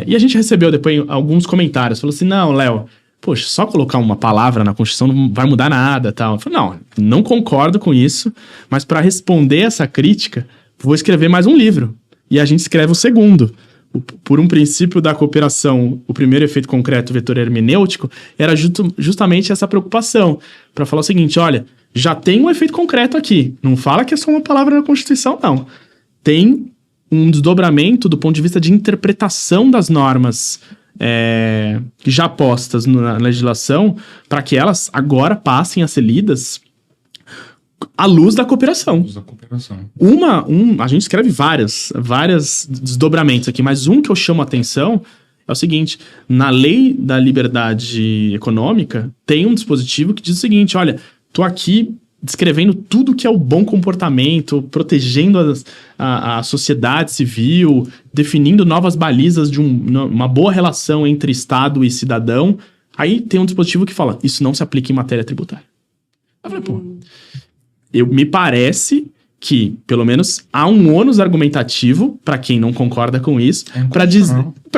e a gente recebeu depois alguns comentários, falou assim, não, Léo, poxa, só colocar uma palavra na Constituição não vai mudar nada, tal. Eu falei, não concordo com isso, mas para responder essa crítica, vou escrever mais um livro. E a gente escreve o segundo. Por um princípio da cooperação, o primeiro efeito concreto, vetor hermenêutico, era justamente essa preocupação, para falar o seguinte, olha, já tem um efeito concreto aqui, não fala que é só uma palavra na Constituição, não. Tem um desdobramento do ponto de vista de interpretação das normas já postas na legislação, para que elas agora passem a ser lidas à luz da cooperação. A gente escreve várias desdobramentos aqui, mas um que eu chamo a atenção é o seguinte, na lei da liberdade econômica, tem um dispositivo que diz o seguinte, olha, tô aqui descrevendo tudo que é o bom comportamento, protegendo a sociedade civil, definindo novas balizas de uma boa relação entre Estado e cidadão. Aí tem um dispositivo que fala, isso não se aplica em matéria tributária. Eu falei, me parece que, pelo menos, há um ônus argumentativo, para quem não concorda com isso, para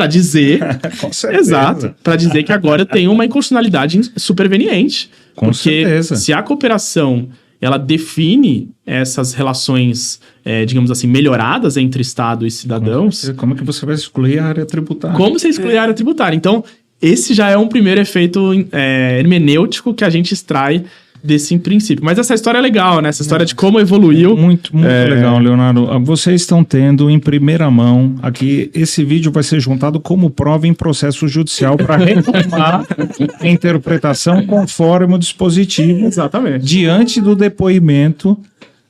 dizer... Com certeza. Exato, para dizer que agora eu tenho uma inconstitucionalidade superveniente. Com certeza. Se a cooperação, ela define essas relações, digamos assim, melhoradas entre Estado e cidadãos... Como é que você vai excluir a área tributária? Como você exclui a área tributária? Então, esse já é um primeiro efeito hermenêutico que a gente extrai desse princípio. Mas essa história é legal, né? Essa história de como evoluiu. Muito legal, Leonardo. Vocês estão tendo em primeira mão aqui, esse vídeo vai ser juntado como prova em processo judicial para reclamar a interpretação conforme o dispositivo. Exatamente. Diante do depoimento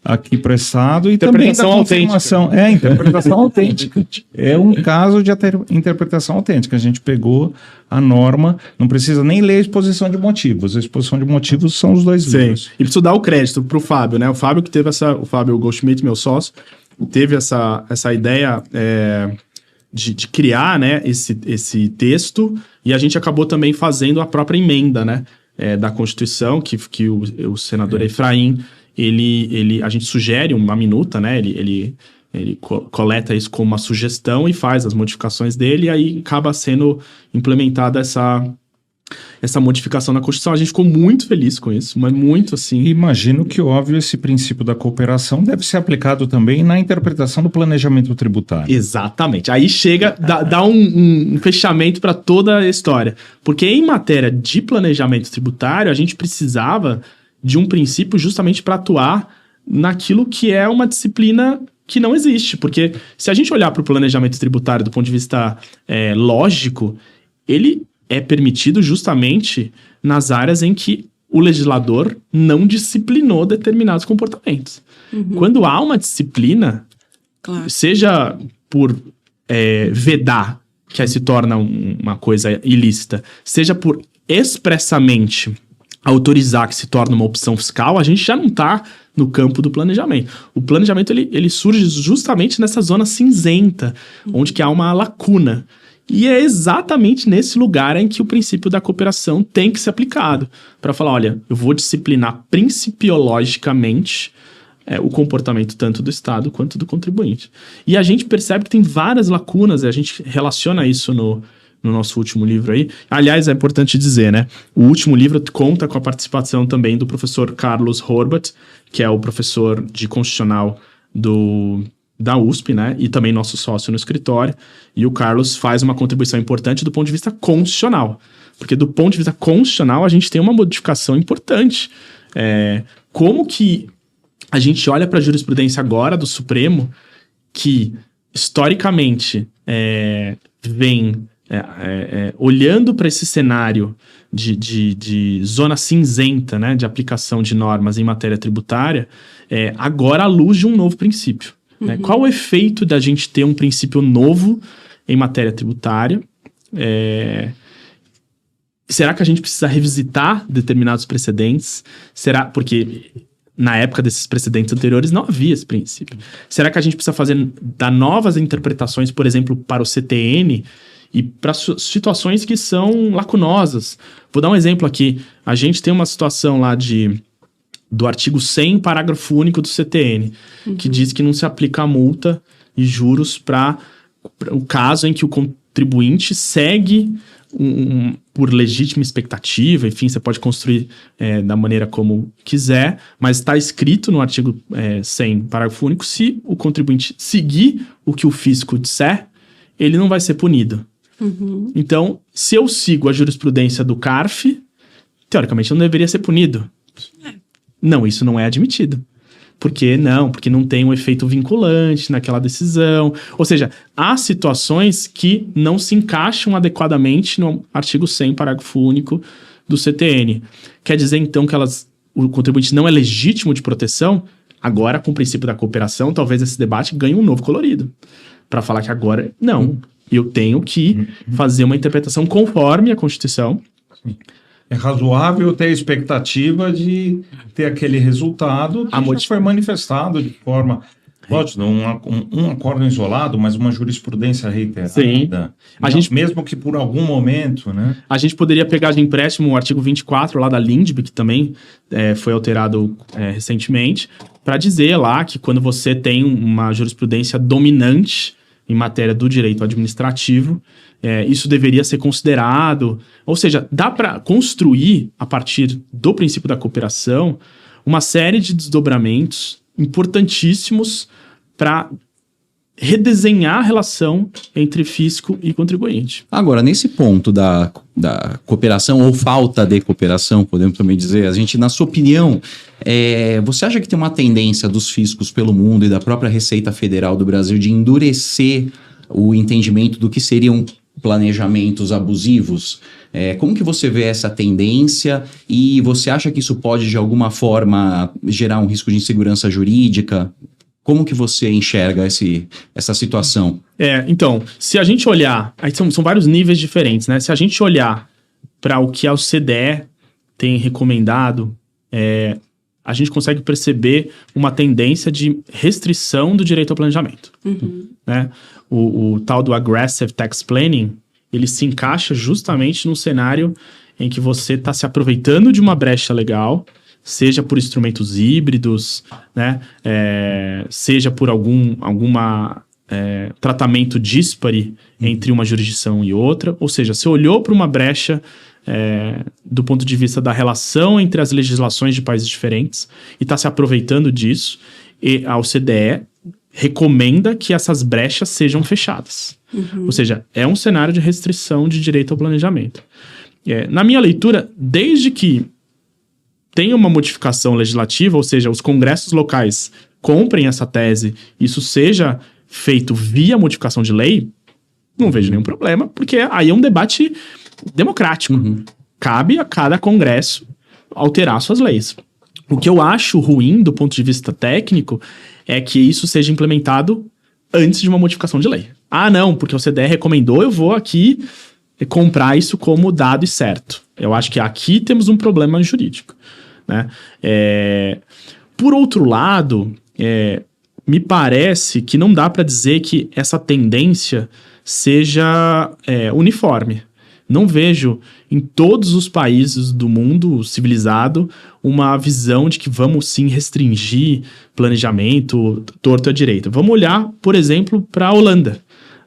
aqui prestado e também da confirmação. Interpretação autêntica. É um caso de interpretação autêntica. A gente pegou a norma, não precisa nem ler a exposição de motivos. A exposição de motivos são os dois livros. E preciso dar o crédito pro Fábio, né? O Fábio que teve o Fábio Goldschmidt, meu sócio, teve essa ideia de criar, né, esse texto, e a gente acabou também fazendo a própria emenda, né, da Constituição, que o senador Efraim a gente sugere uma minuta, né? Ele coleta isso como uma sugestão e faz as modificações dele, e aí acaba sendo implementada essa modificação na Constituição. A gente ficou muito feliz com isso, mas muito assim. Imagino que, óbvio, esse princípio da cooperação deve ser aplicado também na interpretação do planejamento tributário. Exatamente. Aí chega, dá um fechamento para toda a história. Porque em matéria de planejamento tributário, a gente precisava de um princípio justamente para atuar naquilo que é uma disciplina que não existe. Porque se a gente olhar para o planejamento tributário do ponto de vista lógico, ele é permitido justamente nas áreas em que o legislador não disciplinou determinados comportamentos. Quando há uma disciplina, seja por vedar, que aí se torna uma coisa ilícita, seja por expressamente autorizar que se torne uma opção fiscal, a gente já não está no campo do planejamento. O planejamento ele surge justamente nessa zona cinzenta, onde que há uma lacuna. E é exatamente nesse lugar em que o princípio da cooperação tem que ser aplicado. Para falar, olha, eu vou disciplinar principiologicamente o comportamento tanto do Estado quanto do contribuinte. E a gente percebe que tem várias lacunas, e a gente relaciona isso no nosso último livro aí. Aliás, é importante dizer, né? O último livro conta com a participação também do professor Carlos Horvath, que é o professor de constitucional da USP, né? E também nosso sócio no escritório. E o Carlos faz uma contribuição importante do ponto de vista constitucional. Porque do ponto de vista constitucional, a gente tem uma modificação importante. Como que a gente olha para a jurisprudência agora do Supremo, que historicamente vem olhando para esse cenário de zona cinzenta, né, de aplicação de normas em matéria tributária, agora à luz de um novo princípio. Né? Qual o efeito da gente ter um princípio novo em matéria tributária? Será que a gente precisa revisitar determinados precedentes? Porque na época desses precedentes anteriores não havia esse princípio. Será que a gente precisa dar novas interpretações, por exemplo, para o CTN e para situações que são lacunosas? Vou dar um exemplo aqui. A gente tem uma situação lá do artigo 100, parágrafo único do CTN, que diz que não se aplica a multa e juros para o caso em que o contribuinte segue por legítima expectativa, enfim, você pode construir da maneira como quiser, mas está escrito no artigo 100, parágrafo único, se o contribuinte seguir o que o fisco disser, ele não vai ser punido. Então, se eu sigo a jurisprudência do CARF, teoricamente eu não deveria ser punido. Não, isso não é admitido. Por que não? Porque não tem um efeito vinculante naquela decisão. Ou seja, há situações que não se encaixam adequadamente no artigo 100, parágrafo único do CTN. Quer dizer, então, que o contribuinte não é legítimo de proteção? Agora, com o princípio da cooperação, talvez esse debate ganhe um novo colorido. Para falar que agora, não. Eu tenho que fazer uma interpretação conforme a Constituição. É razoável ter a expectativa de ter aquele resultado que já foi manifestado de forma... Lógico, um acordo isolado, mas uma jurisprudência reiterada. Sim. Mesmo que por algum momento, né? A gente poderia pegar de empréstimo o artigo 24 lá da LINDB, que também foi alterado recentemente, para dizer lá que quando você tem uma jurisprudência dominante em matéria do direito administrativo, isso deveria ser considerado. Ou seja, dá para construir, a partir do princípio da cooperação, uma série de desdobramentos importantíssimos para redesenhar a relação entre fisco e contribuinte. Agora, nesse ponto da cooperação ou falta de cooperação, podemos também dizer, a gente, na sua opinião, você acha que tem uma tendência dos fiscos pelo mundo e da própria Receita Federal do Brasil de endurecer o entendimento do que seriam planejamentos abusivos? Como que você vê essa tendência e você acha que isso pode, de alguma forma, gerar um risco de insegurança jurídica? Como que você enxerga essa situação? Então, se a gente olhar... Aí são vários níveis diferentes, né? Se a gente olhar para o que a OCDE tem recomendado, a gente consegue perceber uma tendência de restrição do direito ao planejamento. Né? O tal do Aggressive Tax Planning, ele se encaixa justamente num cenário em que você está se aproveitando de uma brecha legal, seja por instrumentos híbridos, né? Seja por algum tratamento díspare entre uma jurisdição e outra. Ou seja, você olhou para uma brecha do ponto de vista da relação entre as legislações de países diferentes e está se aproveitando disso, e a OCDE recomenda que essas brechas sejam fechadas. Ou seja, é um cenário de restrição de direito ao planejamento. Na minha leitura, desde que tenha uma modificação legislativa, ou seja, os congressos locais comprem essa tese, isso seja feito via modificação de lei, não vejo nenhum problema, porque aí é um debate democrático. Cabe a cada congresso alterar suas leis. O que eu acho ruim do ponto de vista técnico é que isso seja implementado antes de uma modificação de lei. Ah, não, porque o CDE recomendou, eu vou aqui comprar isso como dado e certo. Eu acho que aqui temos um problema jurídico, né? Por outro lado, me parece que não dá para dizer que essa tendência seja uniforme. Não vejo em todos os países do mundo civilizado uma visão de que vamos sim restringir planejamento torto à direita. Vamos olhar, por exemplo, para a Holanda.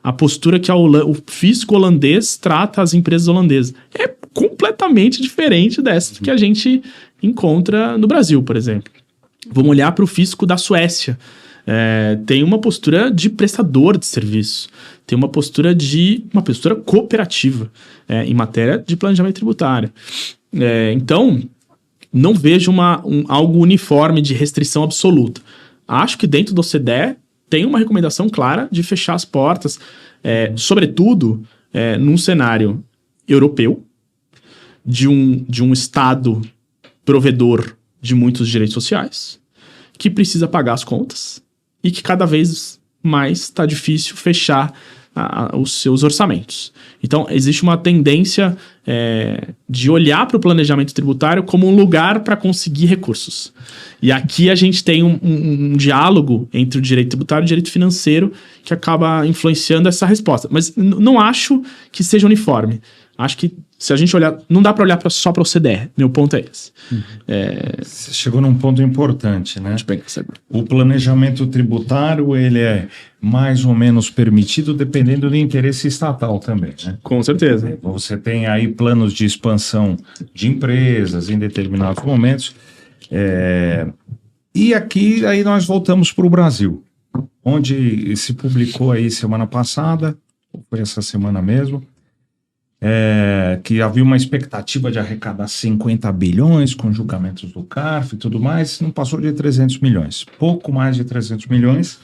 A postura que o fisco holandês trata as empresas holandesas é completamente diferente dessa que a gente encontra no Brasil, por exemplo. Vamos olhar para o fisco da Suécia. Tem uma postura de prestador de serviço, tem uma postura cooperativa em matéria de planejamento tributário. Então, não vejo algo uniforme de restrição absoluta. Acho que dentro do OCDE tem uma recomendação clara de fechar as portas, sobretudo num cenário europeu, de um Estado provedor de muitos direitos sociais, que precisa pagar as contas, e que cada vez mais está difícil fechar os seus orçamentos. Então, existe uma tendência de olhar para o planejamento tributário como um lugar para conseguir recursos. E aqui a gente tem um diálogo entre o direito tributário e o direito financeiro que acaba influenciando essa resposta. Mas não acho que seja uniforme. Acho que se a gente olhar... Não dá para olhar só para o OCDE. Meu ponto é esse. Você chegou num ponto importante, né? O planejamento tributário, ele é mais ou menos permitido dependendo do interesse estatal também, né? Com certeza. Você tem aí planos de expansão de empresas em determinados momentos. E aqui aí nós voltamos para o Brasil, onde se publicou aí semana passada, ou foi essa semana mesmo, que havia uma expectativa de arrecadar 50 bilhões com julgamentos do CARF e tudo mais, não passou de 300 milhões, pouco mais de 300 milhões.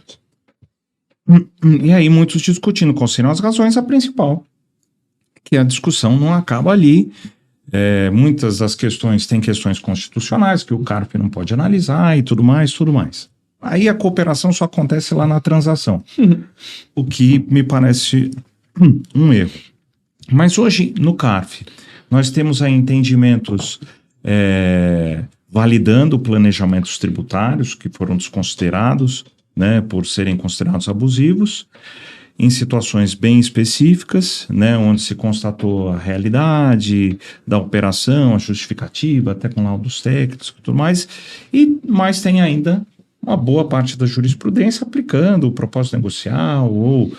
E aí muitos discutindo quais seriam as razões, a principal, que a discussão não acaba ali. Muitas das questões têm questões constitucionais que o CARF não pode analisar e tudo mais. Aí a cooperação só acontece lá na transação, o que me parece um erro. Mas hoje, no CARF, nós temos aí entendimentos validando planejamentos tributários que foram desconsiderados, né, por serem considerados abusivos, em situações bem específicas, né, onde se constatou a realidade da operação, a justificativa, até com laudos técnicos e tudo mais, mas tem ainda uma boa parte da jurisprudência aplicando o propósito negocial, ou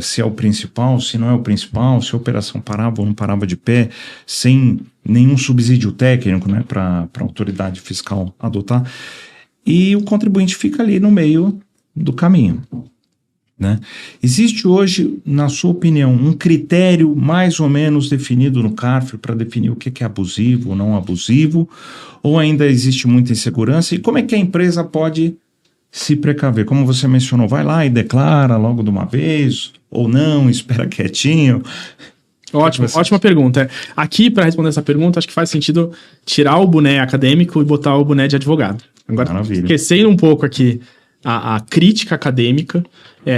se é o principal, se não é o principal, se a operação parava ou não parava de pé, sem nenhum subsídio técnico, né, para a autoridade fiscal adotar, e o contribuinte fica ali no meio do caminho, né? Existe hoje, na sua opinião, um critério mais ou menos definido no CARF para definir o que é abusivo ou não abusivo, ou ainda existe muita insegurança? E como é que a empresa pode se precaver? Como você mencionou, vai lá e declara logo de uma vez, ou não, espera quietinho? Ótima pergunta. Aqui, para responder essa pergunta, acho que faz sentido tirar o boné acadêmico e botar o boné de advogado. Agora, esquecendo um pouco aqui a crítica acadêmica,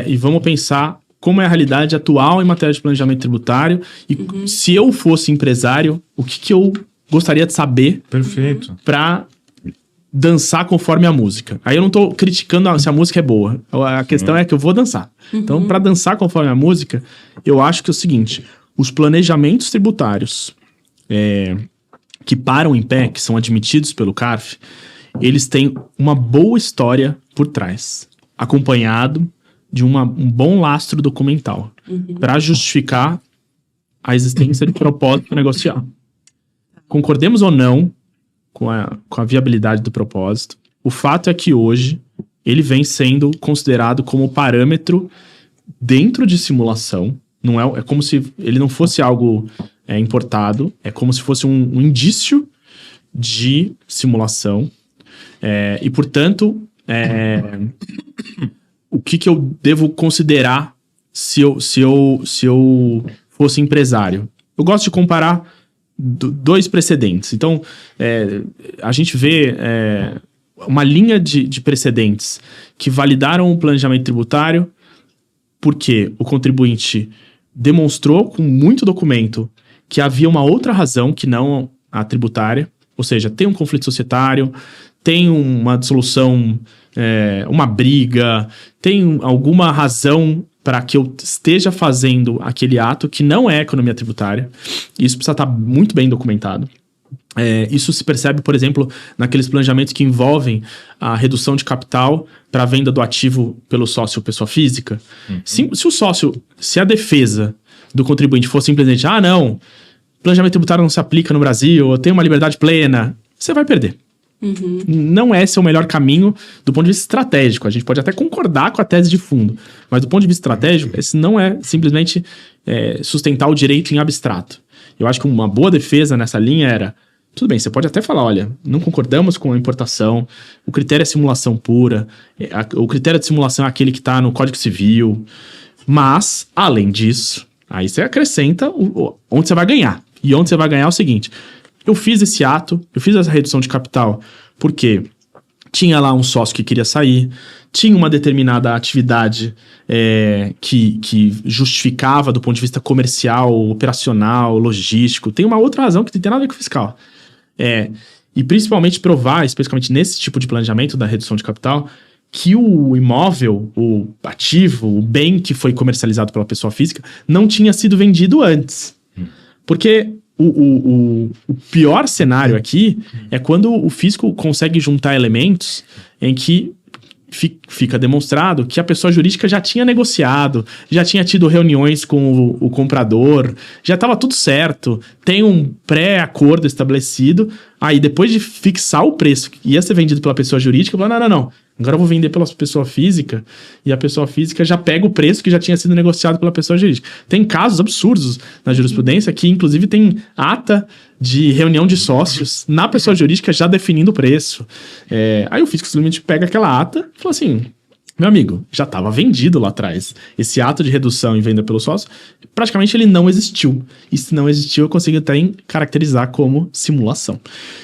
e vamos pensar como é a realidade atual em matéria de planejamento tributário, e se eu fosse empresário, o que eu gostaria de saber para dançar conforme a música. Aí eu não estou criticando se a música é boa, a questão é que eu vou dançar. Então, para dançar conforme a música, eu acho que é o seguinte: os planejamentos tributários que param em pé, que são admitidos pelo CARF, eles têm uma boa história por trás, acompanhado de um bom lastro documental, para justificar a existência de propósito negocial. Concordemos ou não com a viabilidade do propósito, o fato é que hoje ele vem sendo considerado como parâmetro dentro de simulação. Não é como se ele não fosse algo importado, é como se fosse um indício de simulação. E, portanto, o que eu devo considerar se eu fosse empresário? Eu gosto de comparar dois precedentes. Então, a gente vê uma linha de precedentes que validaram o planejamento tributário porque o contribuinte demonstrou com muito documento que havia uma outra razão que não a tributária, ou seja, tem um conflito societário, tem uma dissolução, uma briga, tem alguma razão para que eu esteja fazendo aquele ato que não é economia tributária. Isso precisa estar muito bem documentado. Isso se percebe, por exemplo, naqueles planejamentos que envolvem a redução de capital para a venda do ativo pelo sócio pessoa física. Se a defesa do contribuinte for simplesmente, não, planejamento tributário não se aplica no Brasil, eu tenho uma liberdade plena, você vai perder. Não é esse o melhor caminho do ponto de vista estratégico. A gente pode até concordar com a tese de fundo, mas do ponto de vista estratégico, esse não é simplesmente sustentar o direito em abstrato. Eu acho que uma boa defesa nessa linha era, tudo bem, você pode até falar, olha, não concordamos com a importação, o critério é simulação pura, o critério de simulação é aquele que está no Código Civil, mas, além disso, aí você acrescenta onde você vai ganhar. E onde você vai ganhar é o seguinte: eu fiz esse ato, eu fiz essa redução de capital porque tinha lá um sócio que queria sair, tinha uma determinada atividade que justificava do ponto de vista comercial, operacional, logístico. Tem uma outra razão que não tem nada a ver com fiscal. E principalmente provar, especificamente nesse tipo de planejamento da redução de capital, que o imóvel, o ativo, o bem que foi comercializado pela pessoa física não tinha sido vendido antes. Porque o pior cenário aqui é quando o fisco consegue juntar elementos em que fica demonstrado que a pessoa jurídica já tinha negociado, já tinha tido reuniões com o comprador, já estava tudo certo, tem um pré-acordo estabelecido, aí depois de fixar o preço que ia ser vendido pela pessoa jurídica, fala, não, agora eu vou vender pela pessoa física, e a pessoa física já pega o preço que já tinha sido negociado pela pessoa jurídica. Tem casos absurdos na jurisprudência que, inclusive, tem ata de reunião de sócios na pessoa jurídica já definindo o preço. Aí o fisco simplesmente pega aquela ata e fala assim, meu amigo, já estava vendido lá atrás. Esse ato de redução e venda pelo sócio, praticamente ele não existiu. E se não existiu, eu consigo até caracterizar como simulação.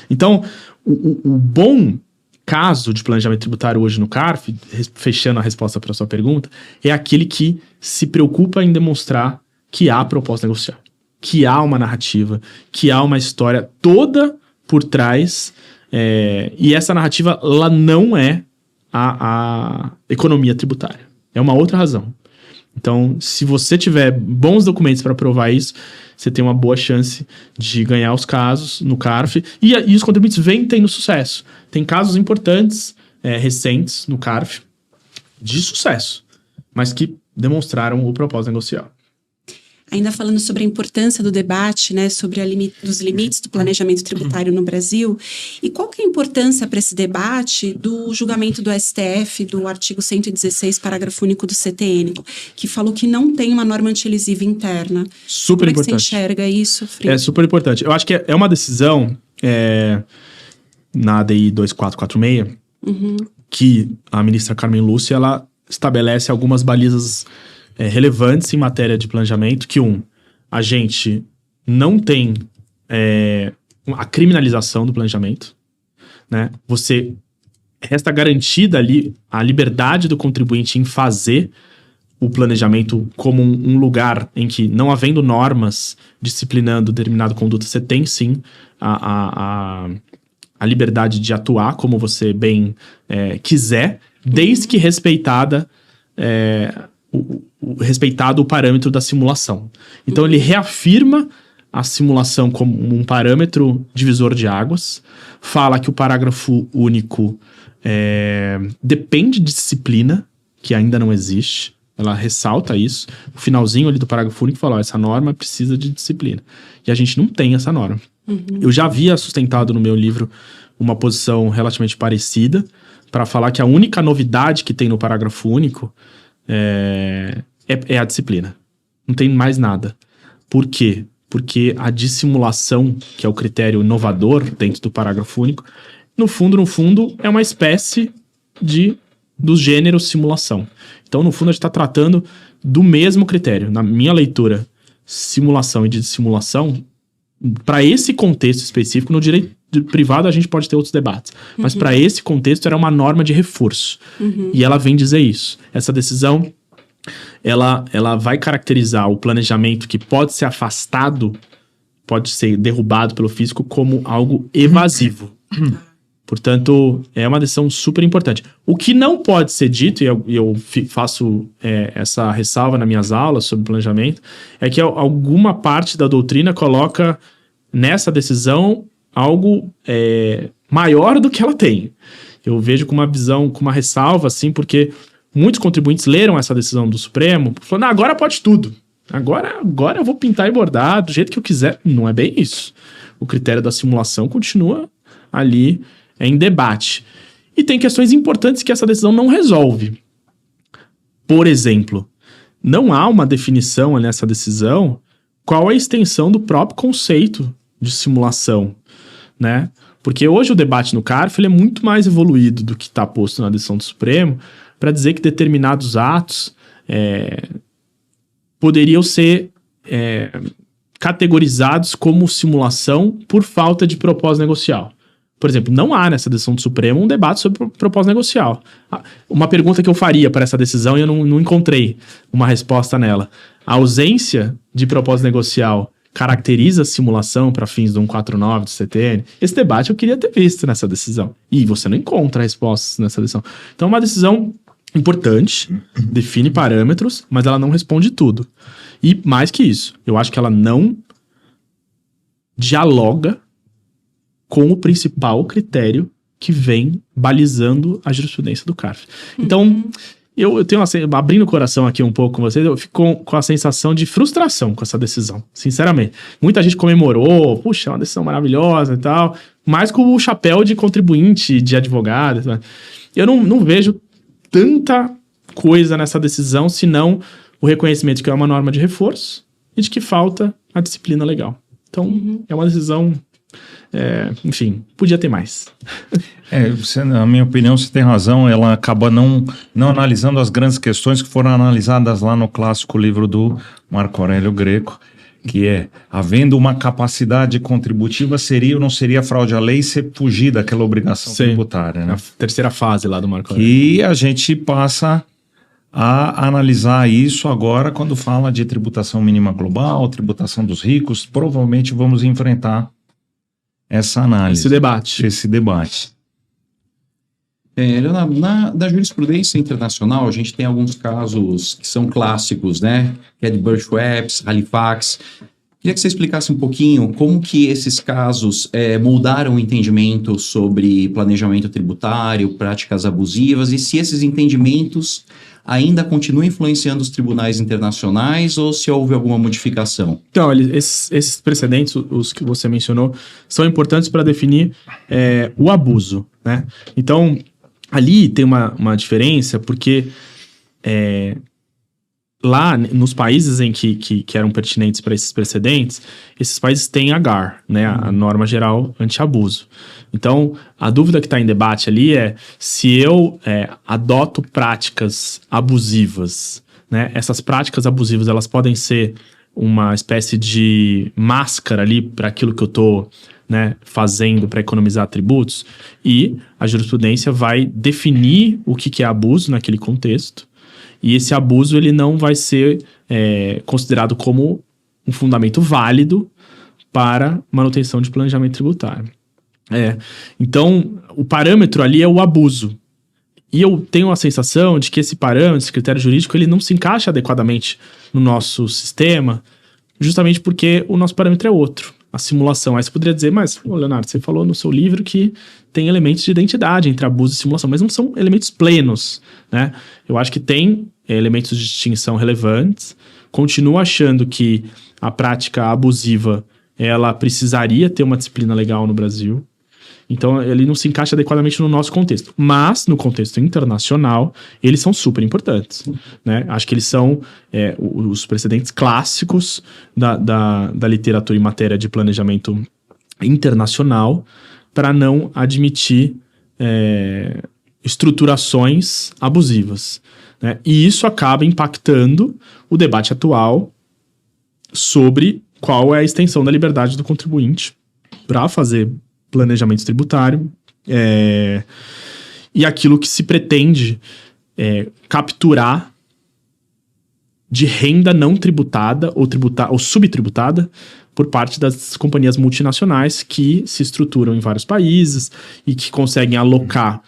Então, o bom caso de planejamento tributário hoje no CARF, fechando a resposta para a sua pergunta, é aquele que se preocupa em demonstrar que há proposta negocial, que há uma narrativa, que há uma história toda por trás, e essa narrativa ela não é a economia tributária. É uma outra razão. Então, se você tiver bons documentos para provar isso, você tem uma boa chance de ganhar os casos no CARF. E os contribuintes vêm tendo sucesso. Tem casos importantes, recentes, no CARF, de sucesso, mas que demonstraram o propósito negocial. Ainda falando sobre a importância do debate, né, sobre os limites do planejamento tributário no Brasil, e qual que é a importância para esse debate do julgamento do STF do artigo 116, parágrafo único do CTN, que falou que não tem uma norma antilesiva interna. Super importante. Como é que você enxerga isso, Fri? É super importante. Eu acho que é uma decisão na ADI 2446, que a ministra Carmen Lúcia, ela estabelece algumas balizas relevantes em matéria de planejamento, que a gente não tem a criminalização do planejamento, né? Você resta garantida ali a liberdade do contribuinte em fazer o planejamento como um lugar em que, não havendo normas disciplinando determinada conduta, você tem sim a liberdade de atuar como você bem quiser, desde que respeitado o parâmetro da simulação. Então, ele reafirma a simulação como um parâmetro divisor de águas, fala que o parágrafo único depende de disciplina, que ainda não existe, ela ressalta isso. O finalzinho ali do parágrafo único fala, essa norma precisa de disciplina. E a gente não tem essa norma. Eu já havia sustentado no meu livro uma posição relativamente parecida, para falar que a única novidade que tem no parágrafo único é a disciplina. Não tem mais nada. Por quê? Porque a dissimulação, que é o critério inovador dentro do parágrafo único, no fundo, é uma espécie do gênero simulação. Então, no fundo, a gente está tratando do mesmo critério. Na minha leitura, simulação e dissimulação, para esse contexto específico, no direito privado a gente pode ter outros debates, mas para esse contexto era uma norma de reforço. E ela vem dizer isso. Essa decisão ela vai caracterizar o planejamento que pode ser afastado, pode ser derrubado pelo físico como algo evasivo. Portanto, é uma decisão super importante. O que não pode ser dito, e eu faço essa ressalva nas minhas aulas sobre planejamento, é que alguma parte da doutrina coloca nessa decisão algo maior do que ela tem. Eu vejo com uma visão, com uma ressalva, assim, porque muitos contribuintes leram essa decisão do Supremo, falando, agora pode tudo. Agora eu vou pintar e bordar do jeito que eu quiser. Não é bem isso. O critério da simulação continua ali em debate. E tem questões importantes que essa decisão não resolve. Por exemplo, não há uma definição nessa decisão qual é a extensão do próprio conceito de simulação, né? Porque hoje o debate no CARF ele é muito mais evoluído do que está posto na decisão do Supremo para dizer que determinados atos poderiam ser categorizados como simulação por falta de propósito negocial. Por exemplo, não há nessa decisão do Supremo um debate sobre propósito negocial. Uma pergunta que eu faria para essa decisão e eu não encontrei uma resposta nela. A ausência de propósito negocial caracteriza a simulação para fins do 149 do CTN? Esse debate eu queria ter visto nessa decisão. E você não encontra respostas nessa decisão. Então é uma decisão importante, define parâmetros, mas ela não responde tudo. E mais que isso, eu acho que ela não dialoga com o principal critério que vem balizando a jurisprudência do CARF. Então, eu tenho abrindo o coração aqui um pouco com vocês, eu fico com a sensação de frustração com essa decisão, sinceramente. Muita gente comemorou, puxa, é uma decisão maravilhosa e tal, mas com o chapéu de contribuinte, de advogado. Eu não vejo tanta coisa nessa decisão, senão o reconhecimento de que é uma norma de reforço e de que falta a disciplina legal. Então, é uma decisão... enfim, podia ter mais. Na minha opinião, você tem razão, ela acaba não analisando as grandes questões que foram analisadas lá no clássico livro do Marco Aurélio Greco, que é, havendo uma capacidade contributiva, seria ou não seria fraude à lei se fugir daquela obrigação tributária, né? A terceira fase lá do Marco Aurélio. E a gente passa a analisar isso agora quando fala de tributação mínima global, tributação dos ricos, provavelmente vamos enfrentar essa análise. Esse debate. Na jurisprudência internacional, a gente tem alguns casos que são clássicos, né? Que é de Birchwebs, Halifax. Queria que você explicasse um pouquinho como que esses casos moldaram o entendimento sobre planejamento tributário, práticas abusivas, e se esses entendimentos ainda continuam influenciando os tribunais internacionais ou se houve alguma modificação? Então, esses precedentes, os que você mencionou, são importantes para definir o abuso, né? Então, ali tem uma diferença, porque lá nos países em que eram pertinentes para esses precedentes, esses países têm a GAR, né, a norma geral anti-abuso. Então, a dúvida que está em debate ali é se eu adoto práticas abusivas, né, essas práticas abusivas elas podem ser uma espécie de máscara ali para aquilo que eu estou fazendo para economizar tributos, e a jurisprudência vai definir o que é abuso naquele contexto. E esse abuso ele não vai ser considerado como um fundamento válido para manutenção de planejamento tributário. Então, o parâmetro ali é o abuso. E eu tenho a sensação de que esse parâmetro, esse critério jurídico, ele não se encaixa adequadamente no nosso sistema, justamente porque o nosso parâmetro é outro, a simulação. Aí você poderia dizer, mas, Leonardo, você falou no seu livro que tem elementos de identidade entre abuso e simulação, mas não são elementos plenos, né? Eu acho que tem elementos de distinção relevantes. Continuo achando que a prática abusiva, ela precisaria ter uma disciplina legal no Brasil. Então, ele não se encaixa adequadamente no nosso contexto. Mas, no contexto internacional, eles são super importantes, né? Acho que eles são os precedentes clássicos da literatura em matéria de planejamento internacional para não admitir estruturações abusivas, né? E isso acaba impactando o debate atual sobre qual é a extensão da liberdade do contribuinte para fazer planejamento tributário e aquilo que se pretende capturar de renda não tributada ou subtributada por parte das companhias multinacionais que se estruturam em vários países e que conseguem alocar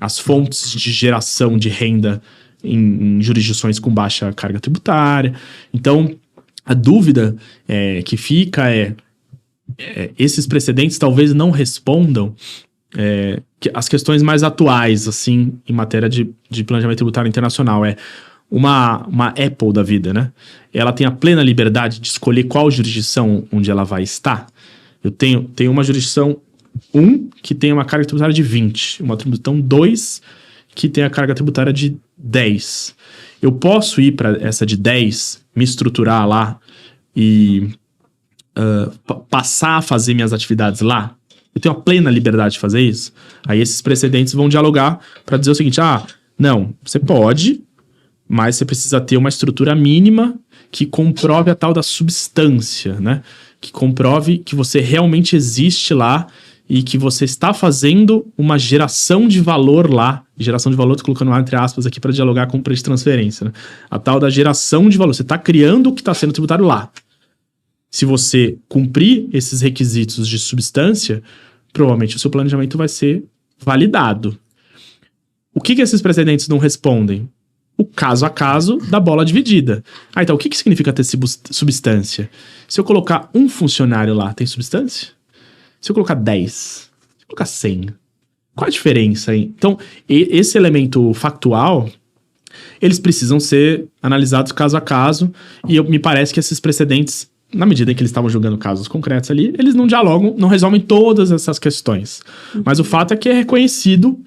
as fontes de geração de renda em jurisdições com baixa carga tributária. Então, a dúvida que fica esses precedentes talvez não respondam as questões mais atuais, assim, em matéria de planejamento tributário internacional. Uma Apple da vida, né? Ela tem a plena liberdade de escolher qual jurisdição onde ela vai estar. Eu tenho uma jurisdição 1 que tem uma carga tributária de 20, uma jurisdição 2 que tem a carga tributária de 10. Eu posso ir para essa de 10, me estruturar lá e passar a fazer minhas atividades lá? Eu tenho a plena liberdade de fazer isso? Aí esses precedentes vão dialogar para dizer o seguinte: não, você pode, mas você precisa ter uma estrutura mínima que comprove a tal da substância, né? Que comprove que você realmente existe lá e que você está fazendo uma geração de valor lá. Geração de valor, estou colocando entre aspas aqui para dialogar com o preço de transferência, né? A tal da geração de valor. Você está criando o que está sendo tributado lá. Se você cumprir esses requisitos de substância, provavelmente o seu planejamento vai ser validado. O que esses precedentes não respondem? O caso a caso da bola dividida. Então, o que significa ter substância? Se eu colocar um funcionário lá, tem substância? Se eu colocar 10? Se eu colocar 100? Qual a diferença aí? Então, esse elemento factual, eles precisam ser analisados caso a caso, e me parece que esses precedentes, na medida em que eles estavam julgando casos concretos ali, eles não dialogam, não resolvem todas essas questões. Mas o fato é que é reconhecido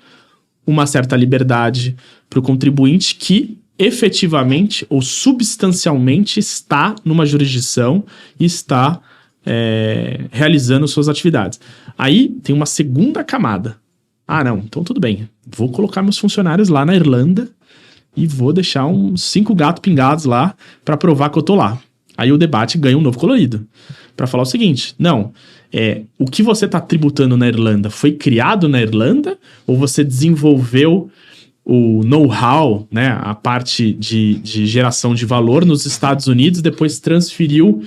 uma certa liberdade para o contribuinte que efetivamente ou substancialmente está numa jurisdição e está realizando suas atividades. Aí tem uma segunda camada. Não, então tudo bem. Vou colocar meus funcionários lá na Irlanda e vou deixar uns 5 gatos pingados lá para provar que eu tô lá. Aí o debate ganha um novo colorido. Para falar o seguinte: não, o que você está tributando na Irlanda foi criado na Irlanda ou você desenvolveu o know-how, né, a parte de geração de valor nos Estados Unidos, depois transferiu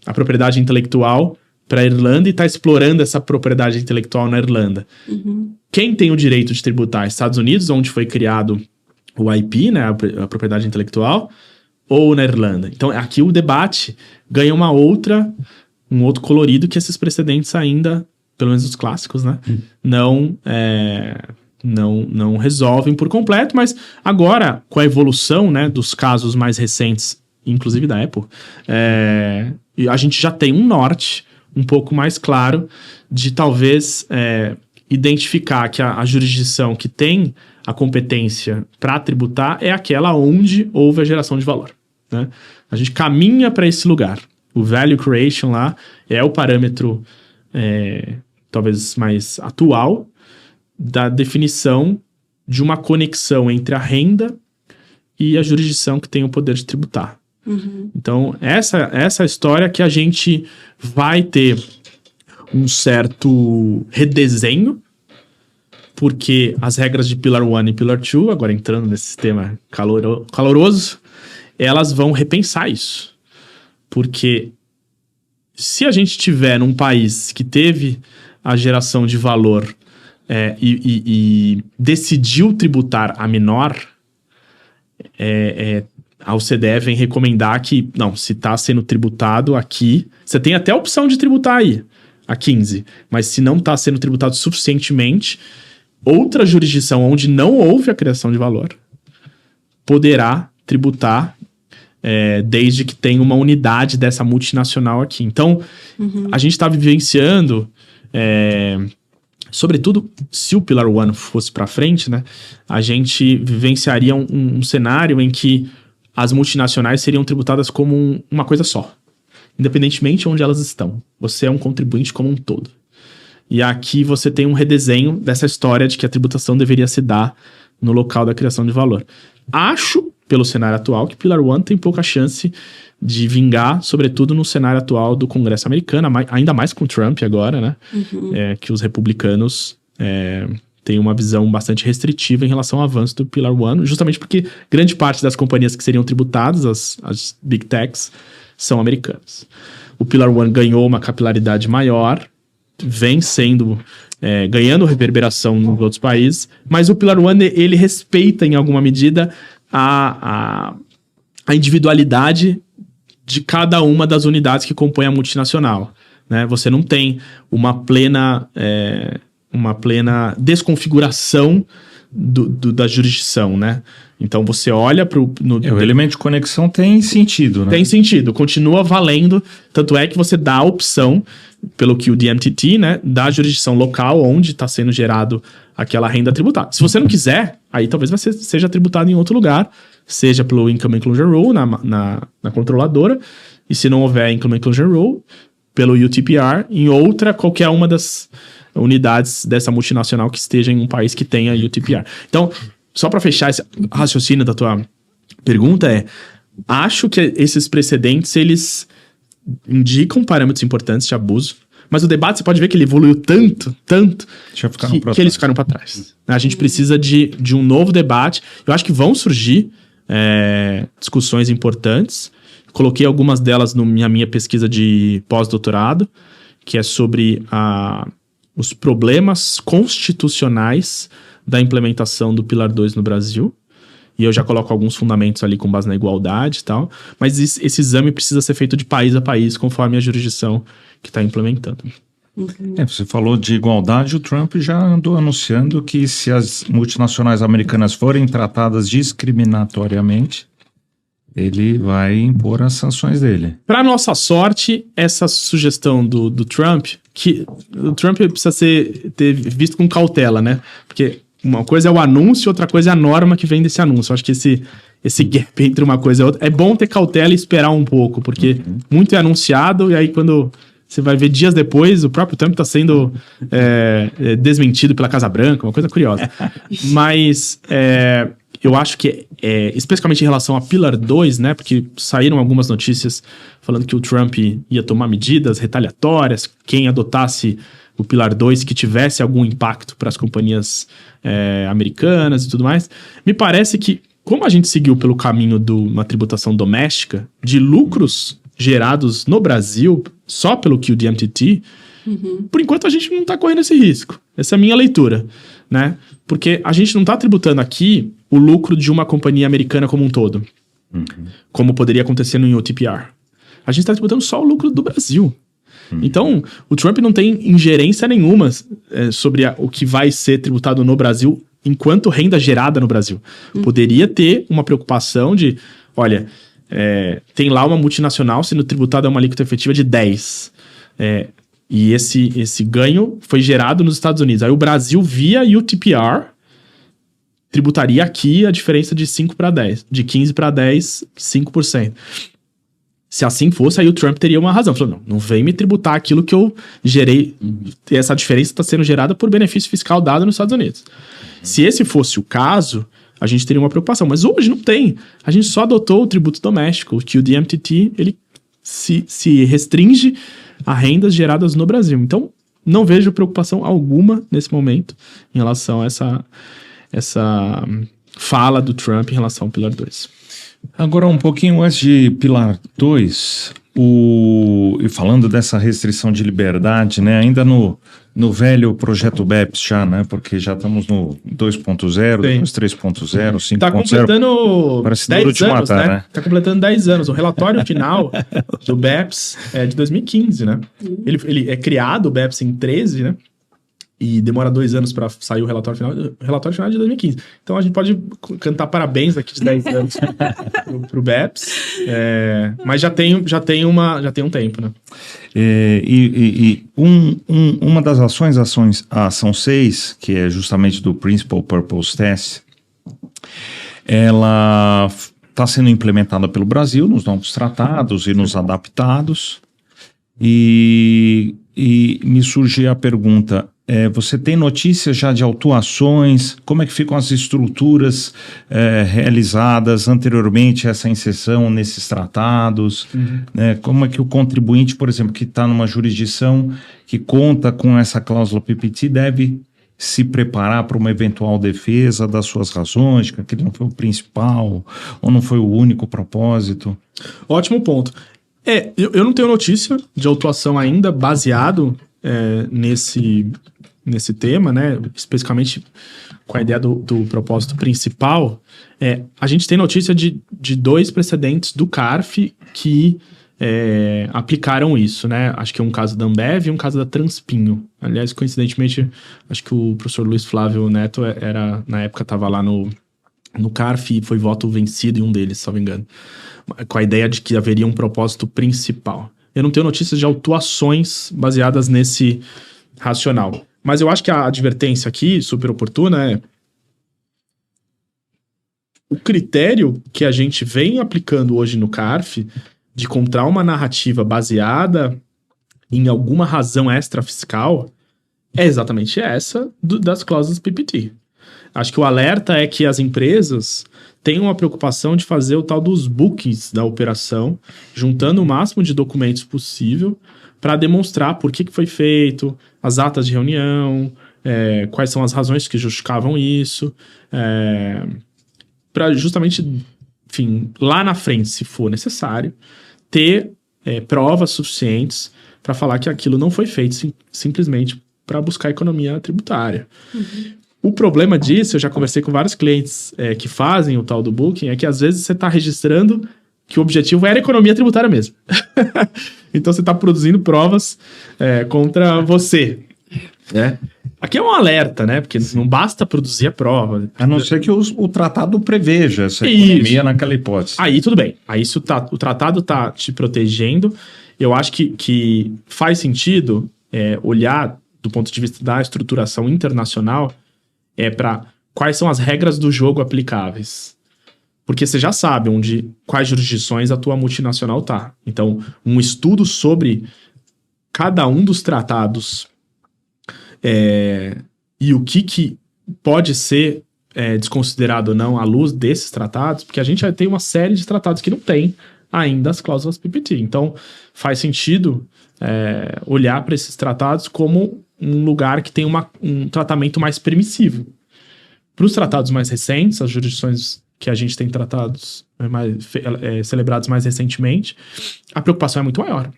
a propriedade intelectual para a Irlanda e está explorando essa propriedade intelectual na Irlanda. Uhum. Quem tem o direito de tributar? Estados Unidos, onde foi criado o IP, né, a propriedade intelectual, ou na Irlanda? Então, aqui o debate ganha um outro colorido que esses precedentes ainda, pelo menos os clássicos, né, não resolvem por completo, mas agora, com a evolução, né, dos casos mais recentes, inclusive da Apple, a gente já tem um norte um pouco mais claro de talvez identificar que a jurisdição que tem a competência para tributar é aquela onde houve a geração de valor, né? A gente caminha para esse lugar. O value creation lá é o parâmetro talvez mais atual da definição de uma conexão entre a renda e a jurisdição que tem o poder de tributar. Uhum. Então, essa história que a gente vai ter um certo redesenho, porque as regras de Pillar 1 e Pillar 2, agora entrando nesse sistema caloroso, elas vão repensar isso. Porque se a gente tiver num país que teve a geração de valor e decidiu tributar a menor, a OCDE vem recomendar que, não, se está sendo tributado aqui, você tem até a opção de tributar aí, a 15, mas se não está sendo tributado suficientemente, outra jurisdição onde não houve a criação de valor poderá tributar desde que tenha uma unidade dessa multinacional aqui. Então, a gente está vivenciando, sobretudo, se o Pillar 1 fosse para frente, né, a gente vivenciaria um cenário em que as multinacionais seriam tributadas como uma coisa só, independentemente de onde elas estão. Você é um contribuinte como um todo. E aqui você tem um redesenho dessa história de que a tributação deveria se dar no local da criação de valor. Acho, pelo cenário atual, que Pillar 1 tem pouca chance de vingar, sobretudo no cenário atual do Congresso americano, ainda mais com Trump agora, né? Uhum. Que os republicanos tem uma visão bastante restritiva em relação ao avanço do Pillar One, justamente porque grande parte das companhias que seriam tributadas, as Big Techs, são americanas. O Pillar One ganhou uma capilaridade maior, vem sendo... ganhando reverberação nos outros países, mas o Pillar One, ele respeita em alguma medida a individualidade de cada uma das unidades que compõem a multinacional, né? Você não tem uma plena desconfiguração da jurisdição, né? Então você olha para o elemento de conexão tem sentido, né? Tem sentido, continua valendo, tanto é que você dá a opção, pelo que o DMTT, né, da jurisdição local onde está sendo gerado aquela renda tributada. Se você não quiser, aí talvez seja tributado em outro lugar, seja pelo Income Inclusion Rule na controladora, e se não houver Income Inclusion Rule, pelo UTPR, em qualquer uma das unidades dessa multinacional que esteja em um país que tenha UTPR. Então, só para fechar esse raciocínio da tua pergunta, acho que esses precedentes, eles indicam parâmetros importantes de abuso, mas o debate, você pode ver que ele evoluiu tanto, que eles ficaram para trás. A gente precisa de um novo debate. Eu acho que vão surgir discussões importantes. Coloquei algumas delas na minha pesquisa de pós-doutorado, que é sobre os problemas constitucionais da implementação do Pilar 2 no Brasil. E eu já coloco alguns fundamentos ali com base na igualdade e tal. Mas esse exame precisa ser feito de país a país, conforme a jurisdição que está implementando. Você falou de igualdade, o Trump já andou anunciando que se as multinacionais americanas forem tratadas discriminatoriamente, ele vai impor as sanções dele. Para nossa sorte, essa sugestão do Trump, que o Trump precisa ter visto com cautela, né? Porque uma coisa é o anúncio, outra coisa é a norma que vem desse anúncio. Eu acho que esse gap entre uma coisa e outra, é bom ter cautela e esperar um pouco, porque muito é anunciado, e aí quando você vai ver dias depois, o próprio Trump está sendo desmentido pela Casa Branca, uma coisa curiosa. Mas eu acho que, especificamente em relação a Pillar 2, né, porque saíram algumas notícias falando que o Trump ia tomar medidas retaliatórias, quem adotasse o Pilar 2 que tivesse algum impacto para as companhias americanas e tudo mais. Me parece que, como a gente seguiu pelo caminho de uma tributação doméstica, de lucros gerados no Brasil, só pelo que o DMTT, por enquanto a gente não está correndo esse risco. Essa é a minha leitura, né? Porque a gente não está tributando aqui o lucro de uma companhia americana como um todo, como poderia acontecer no UTPR. A gente está tributando só o lucro do Brasil. Então, o Trump não tem ingerência nenhuma sobre o que vai ser tributado no Brasil enquanto renda gerada no Brasil. Poderia ter uma preocupação de, olha, tem lá uma multinacional sendo tributada a uma alíquota efetiva de 10%. E esse ganho foi gerado nos Estados Unidos. Aí o Brasil, via UTPR, tributaria aqui a diferença de 5 para 10. De 15 para 10, 5%. Se assim fosse, aí o Trump teria uma razão. Falou, não vem me tributar aquilo que eu gerei. Essa diferença está sendo gerada por benefício fiscal dado nos Estados Unidos. Se esse fosse o caso, a gente teria uma preocupação. Mas hoje não tem. A gente só adotou o tributo doméstico, que o DMTT ele se restringe a rendas geradas no Brasil. Então, não vejo preocupação alguma nesse momento em relação a essa fala do Trump em relação ao Pilar 2. Agora, um pouquinho antes de Pilar 2, e falando dessa restrição de liberdade, né, ainda no velho projeto BEPS já, né, porque já estamos no 2.0, depois 3.0, 5.0. Está completando 10 anos, né? Está completando 10 anos. O relatório final do BEPS é de 2015, né? Ele é criado, o BEPS, em 13, né? E demora 2 anos para sair o relatório final. O relatório final é de 2015. Então a gente pode cantar parabéns daqui de 10 anos pro BEPS. Mas já tem um tempo, né? Uma das ações, a ação 6, que é justamente do Principal Purpose Test, ela está sendo implementada pelo Brasil nos novos tratados e nos adaptados. E me surge a pergunta, você tem notícias já de autuações? Como é que ficam as estruturas realizadas anteriormente a essa inserção nesses tratados? Né? Como é que o contribuinte, por exemplo, que está numa jurisdição que conta com essa cláusula PPT, deve se preparar para uma eventual defesa das suas razões, de que aquele não foi o principal ou não foi o único propósito? Ótimo ponto. Eu não tenho notícia de autuação ainda baseado nesse tema, né? Especificamente com a ideia do propósito principal. A gente tem notícia de 2 precedentes do CARF que aplicaram isso, né? Acho que é um caso da Ambev e um caso da Transpinho. Aliás, coincidentemente, acho que o professor Luiz Flávio Neto na época estava lá no CARF e foi voto vencido em um deles, se não me engano. Com a ideia de que haveria um propósito principal. Eu não tenho notícias de autuações baseadas nesse racional. Mas eu acho que a advertência aqui, super oportuna, é o critério que a gente vem aplicando hoje no CARF de encontrar uma narrativa baseada em alguma razão extrafiscal é exatamente essa das cláusulas PPT. Acho que o alerta é que as empresas têm uma preocupação de fazer o tal dos bookings da operação, juntando o máximo de documentos possível para demonstrar por que foi feito, as atas de reunião, quais são as razões que justificavam isso, para justamente, enfim, lá na frente, se for necessário, ter provas suficientes para falar que aquilo não foi feito simplesmente para buscar economia tributária. Uhum. O problema disso, eu já conversei com vários clientes que fazem o tal do booking, é que às vezes você está registrando que o objetivo era economia tributária mesmo. Então você está produzindo provas contra você. Aqui é um alerta, né? Porque não basta produzir a prova. A não ser que o tratado preveja essa economia naquela hipótese. Aí tudo bem. Aí o tratado está te protegendo. Eu acho que faz sentido olhar do ponto de vista da estruturação internacional para quais são as regras do jogo aplicáveis. Porque você já sabe quais jurisdições a tua multinacional tá. Então, um estudo sobre cada um dos tratados e o que pode ser desconsiderado ou não à luz desses tratados, porque a gente já tem uma série de tratados que não tem ainda as cláusulas PPT. Então, faz sentido olhar para esses tratados como um lugar que tem um tratamento mais permissivo. Para os tratados mais recentes, as jurisdições que a gente tem tratados celebrados mais recentemente, a preocupação é muito maior.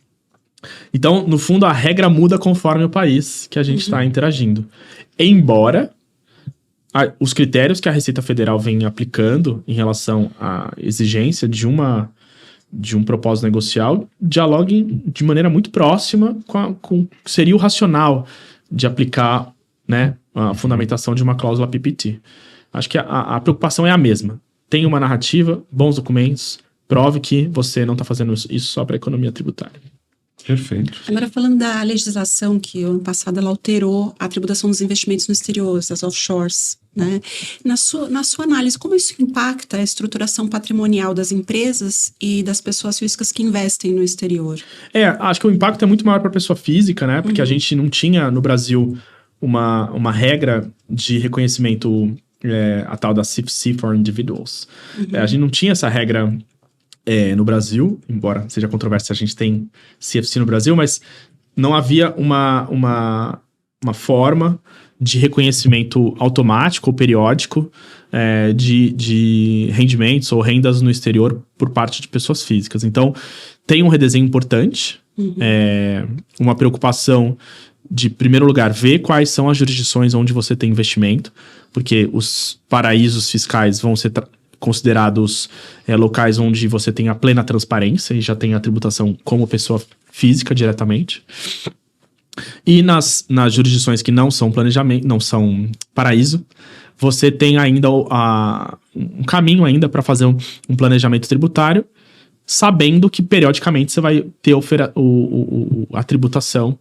Então, no fundo, a regra muda conforme o país que a gente está interagindo. Embora os critérios que a Receita Federal vem aplicando em relação à exigência de um propósito negocial dialoguem de maneira muito próxima com seria o racional de aplicar, né, a fundamentação de uma cláusula PPT. Acho que a preocupação é a mesma. Tenha uma narrativa, bons documentos, prove que você não está fazendo isso só para a economia tributária. Perfeito. Agora, falando da legislação que, ano passado, ela alterou a tributação dos investimentos no exterior, das offshores, né? Na sua análise, como isso impacta a estruturação patrimonial das empresas e das pessoas físicas que investem no exterior? Acho que o impacto é muito maior para a pessoa física, né? Porque a gente não tinha, no Brasil, uma regra de reconhecimento, a tal da CFC for Individuals. A gente não tinha essa regra no Brasil, embora seja controverso, a gente tem CFC no Brasil, mas não havia uma forma de reconhecimento automático ou periódico de rendimentos ou rendas no exterior por parte de pessoas físicas. Então, tem um redesenho importante, uma preocupação de, em primeiro lugar, ver quais são as jurisdições onde você tem investimento, porque os paraísos fiscais vão ser considerados locais onde você tem a plena transparência e já tem a tributação como pessoa física diretamente. E nas jurisdições que não são planejamento, não são paraíso, você tem ainda um caminho ainda para fazer um planejamento tributário, sabendo que periodicamente você vai ter a tributação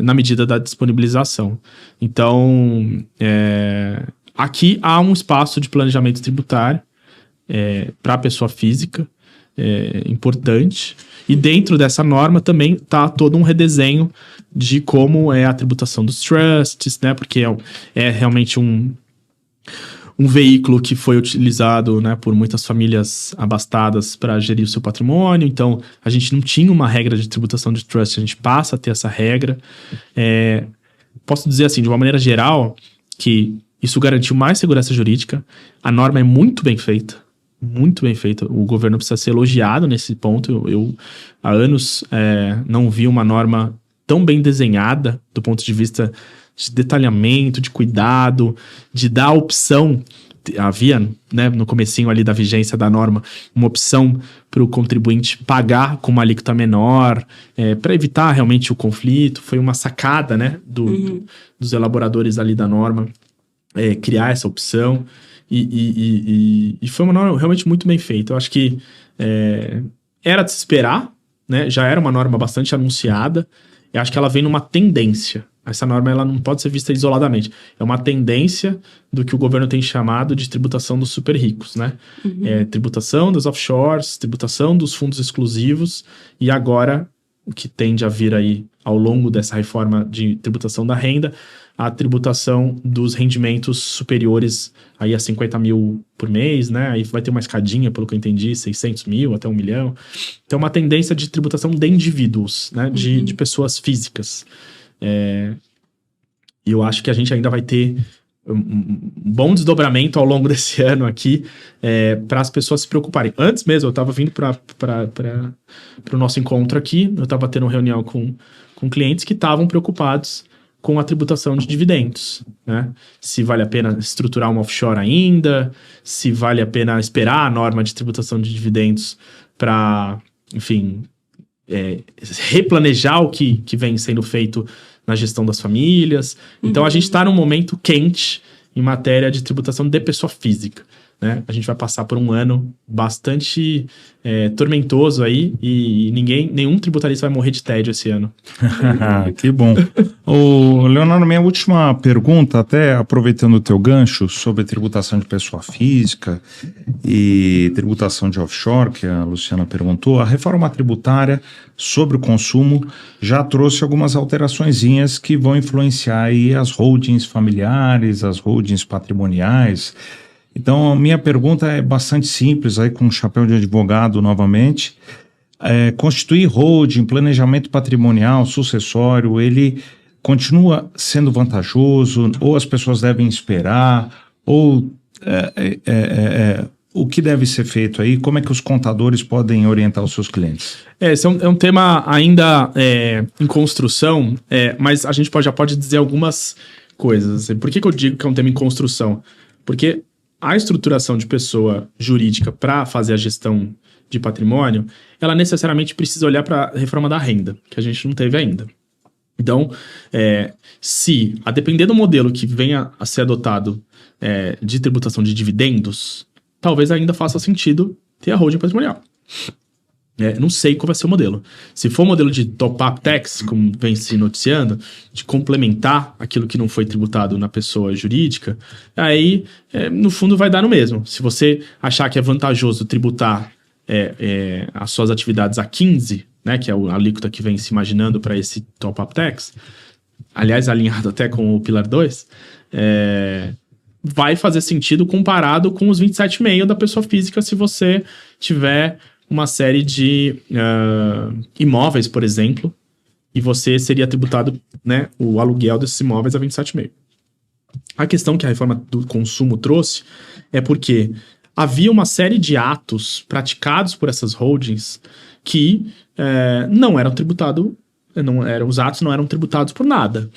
na medida da disponibilização. Então, aqui há um espaço de planejamento tributário para a pessoa física importante. E dentro dessa norma também está todo um redesenho de como é a tributação dos trusts, né? Porque é realmente um veículo que foi utilizado, né, por muitas famílias abastadas para gerir o seu patrimônio. Então, a gente não tinha uma regra de tributação de trust, a gente passa a ter essa regra. posso dizer assim, de uma maneira geral, que isso garantiu mais segurança jurídica. A norma é muito bem feita. Muito bem feita. O governo precisa ser elogiado nesse ponto. Eu há anos, não vi uma norma tão bem desenhada do ponto de vista de detalhamento, de cuidado, de dar a opção. Havia, né, no comecinho ali da vigência da norma, uma opção para o contribuinte pagar com uma alíquota menor, para evitar realmente o conflito. Foi uma sacada, né, dos elaboradores ali da norma, criar essa opção. E foi uma norma realmente muito bem feita. Eu acho que era de se esperar, né, já era uma norma bastante anunciada. Eu acho que ela vem numa tendência. Essa norma ela não pode ser vista isoladamente. É uma tendência do que o governo tem chamado de tributação dos super ricos, né? Tributação das offshores, tributação dos fundos exclusivos e agora, o que tende a vir aí ao longo dessa reforma de tributação da renda, a tributação dos rendimentos superiores aí a 50 mil por mês, né? Aí vai ter uma escadinha, pelo que eu entendi, 600 mil até 1 milhão. Então, uma tendência de tributação de indivíduos, né? De pessoas físicas. E eu acho que a gente ainda vai ter um bom desdobramento ao longo desse ano aqui para as pessoas se preocuparem. Antes mesmo, eu estava vindo para o nosso encontro aqui, eu estava tendo uma reunião com clientes que estavam preocupados com a tributação de dividendos, né? Se vale a pena estruturar uma offshore ainda, se vale a pena esperar a norma de tributação de dividendos para, enfim, replanejar o que vem sendo feito na gestão das famílias. Então, a gente está num momento quente em matéria de tributação de pessoa física, né? A gente vai passar por um ano bastante tormentoso aí e nenhum tributarista vai morrer de tédio esse ano. Que bom. Leonardo, minha última pergunta, até aproveitando o teu gancho sobre tributação de pessoa física e tributação de offshore, que a Luciana perguntou, a reforma tributária sobre o consumo já trouxe algumas alteraçõezinhas que vão influenciar aí as holdings familiares, as holdings patrimoniais. Então, a minha pergunta é bastante simples, aí com o chapéu de advogado novamente. Constituir holding, planejamento patrimonial, sucessório, ele continua sendo vantajoso, ou as pessoas devem esperar, ou o que deve ser feito aí? Como é que os contadores podem orientar os seus clientes? Esse é um tema ainda em construção, mas a gente já pode dizer algumas coisas. Por que eu digo que é um tema em construção? Porque a estruturação de pessoa jurídica para fazer a gestão de patrimônio, ela necessariamente precisa olhar para a reforma da renda, que a gente não teve ainda. Então, se, a depender do modelo que venha a ser adotado de tributação de dividendos, talvez ainda faça sentido ter a holding patrimonial. Não sei qual vai ser o modelo. Se for o modelo de top-up tax, como vem se noticiando, de complementar aquilo que não foi tributado na pessoa jurídica, aí, no fundo, vai dar no mesmo. Se você achar que é vantajoso tributar as suas atividades a 15%, né, que é a alíquota que vem se imaginando para esse top-up tax, aliás, alinhado até com o Pilar 2, vai fazer sentido comparado com os 27,5% da pessoa física se você tiver uma série de imóveis, por exemplo, e você seria tributado, né, o aluguel desses imóveis a 27,5%. A questão que a reforma do consumo trouxe é porque havia uma série de atos praticados por essas holdings que não eram tributados, os atos não eram tributados por nada.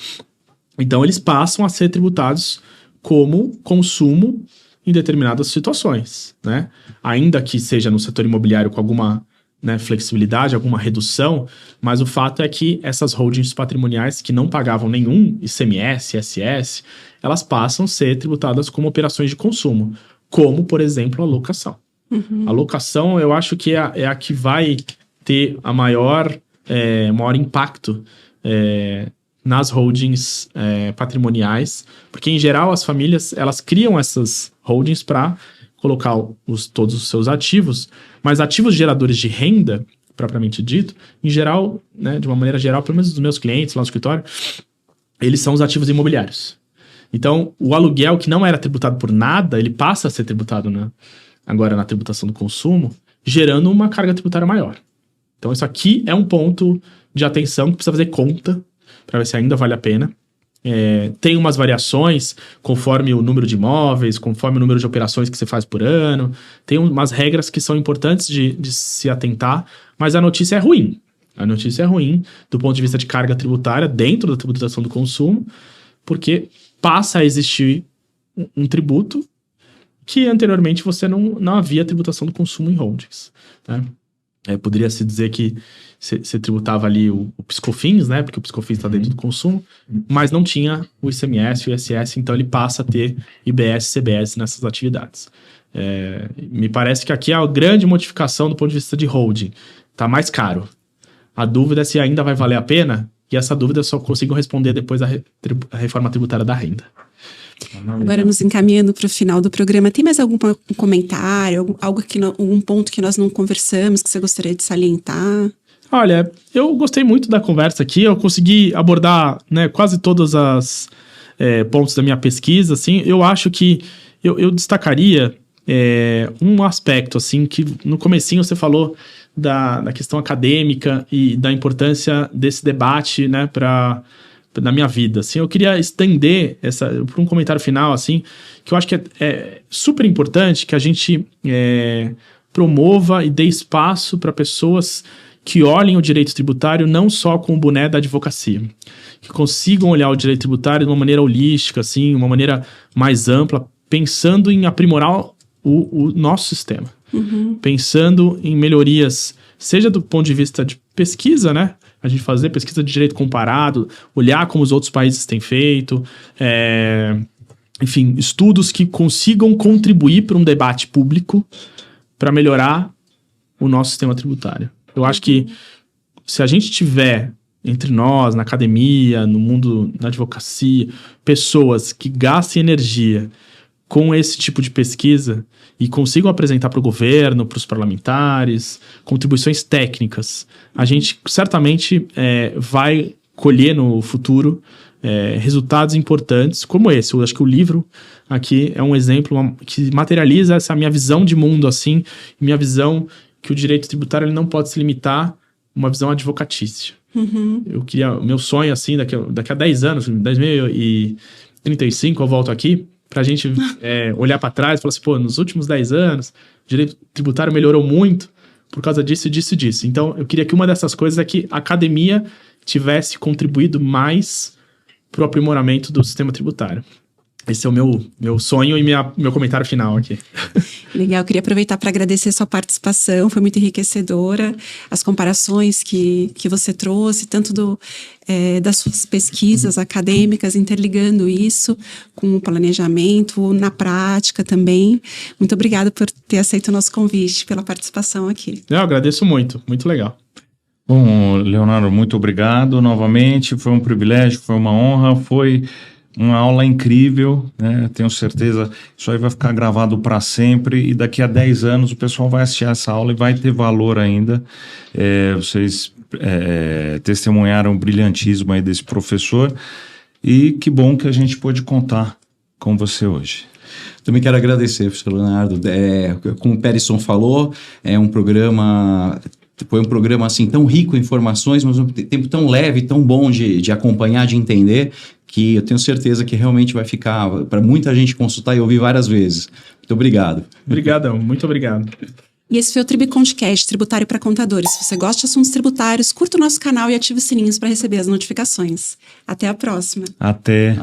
Então, eles passam a ser tributados como consumo em determinadas situações, né? Ainda que seja no setor imobiliário com alguma, né, flexibilidade, alguma redução, mas o fato é que essas holdings patrimoniais que não pagavam nenhum ICMS, ISS, elas passam a ser tributadas como operações de consumo, como, por exemplo, a locação. A locação, eu acho que é a que vai ter a maior impacto nas holdings patrimoniais, porque em geral as famílias elas criam essas holdings para colocar todos os seus ativos, mas ativos geradores de renda, propriamente dito, em geral, né, de uma maneira geral, pelo menos dos meus clientes lá no escritório, eles são os ativos imobiliários. Então, o aluguel que não era tributado por nada, ele passa a ser tributado agora na tributação do consumo, gerando uma carga tributária maior. Então, isso aqui é um ponto de atenção que precisa fazer conta para ver se ainda vale a pena. tem umas variações conforme o número de imóveis, conforme o número de operações que você faz por ano. Tem umas regras que são importantes de se atentar, mas a notícia é ruim. A notícia é ruim do ponto de vista de carga tributária dentro da tributação do consumo, porque passa a existir um tributo que anteriormente você não havia tributação do consumo em holdings, né? Poderia-se dizer que você tributava ali o PiscoFins, né? Porque o PiscoFins está dentro do consumo, mas não tinha o ICMS e o ISS, então ele passa a ter IBS e CBS nessas atividades. Me parece que aqui é a grande modificação do ponto de vista de holding. Está mais caro. A dúvida é se ainda vai valer a pena, e essa dúvida eu só consigo responder depois da reforma tributária da renda. Agora, nos encaminhando para o final do programa, tem mais algum comentário, algum ponto que nós não conversamos que você gostaria de salientar? Olha, eu gostei muito da conversa aqui, eu consegui abordar, né, quase todos os pontos da minha pesquisa, assim. Eu acho que eu destacaria um aspecto, assim, que no comecinho você falou da questão acadêmica e da importância desse debate, né, na minha vida, assim. Eu queria estender para um comentário final, assim, que eu acho que é super importante que a gente promova e dê espaço para pessoas que olhem o direito tributário não só com o boné da advocacia, que consigam olhar o direito tributário de uma maneira holística, assim, uma maneira mais ampla, pensando em aprimorar o nosso sistema, pensando em melhorias, seja do ponto de vista de pesquisa, né? A gente fazer pesquisa de direito comparado, olhar como os outros países têm feito, enfim, estudos que consigam contribuir para um debate público para melhorar o nosso sistema tributário. Eu acho que se a gente tiver entre nós, na academia, no mundo, na advocacia, pessoas que gastem energia com esse tipo de pesquisa e consigam apresentar para o governo, para os parlamentares, contribuições técnicas, a gente certamente vai colher no futuro resultados importantes como esse. Eu acho que o livro aqui é um exemplo que materializa essa minha visão de mundo, assim, minha visão que o direito tributário ele não pode se limitar a uma visão advocatícia. O meu sonho, assim, daqui a 10 anos, em 2035, eu volto aqui, pra gente olhar para trás e falar assim, pô, nos últimos 10 anos, o direito tributário melhorou muito por causa disso, disso e disso. Então, eu queria que uma dessas coisas é que a academia tivesse contribuído mais pro aprimoramento do sistema tributário. Esse é o meu sonho e meu comentário final aqui. Legal, eu queria aproveitar para agradecer a sua participação, foi muito enriquecedora, as comparações que você trouxe, tanto das suas pesquisas acadêmicas, interligando isso com o planejamento, na prática também. Muito obrigada por ter aceito o nosso convite, pela participação aqui. Eu agradeço muito legal. Bom, Leonardo, muito obrigado novamente, foi um privilégio, foi uma honra, foi uma aula incrível, né? Tenho certeza que isso aí vai ficar gravado para sempre e daqui a 10 anos o pessoal vai assistir essa aula e vai ter valor ainda. Vocês testemunharam o brilhantismo aí desse professor e que bom que a gente pôde contar com você hoje. Também quero agradecer, professor Leonardo. Como o Perisson falou, foi um programa assim tão rico em informações, mas um tempo tão leve, tão bom de acompanhar, de entender, que eu tenho certeza que realmente vai ficar para muita gente consultar e ouvir várias vezes. Muito obrigado. Obrigadão, muito obrigado. E esse foi o TribuContcast, Tributário para Contadores. Se você gosta de assuntos tributários, curta o nosso canal e ative os sininhos para receber as notificações. Até a próxima. Até.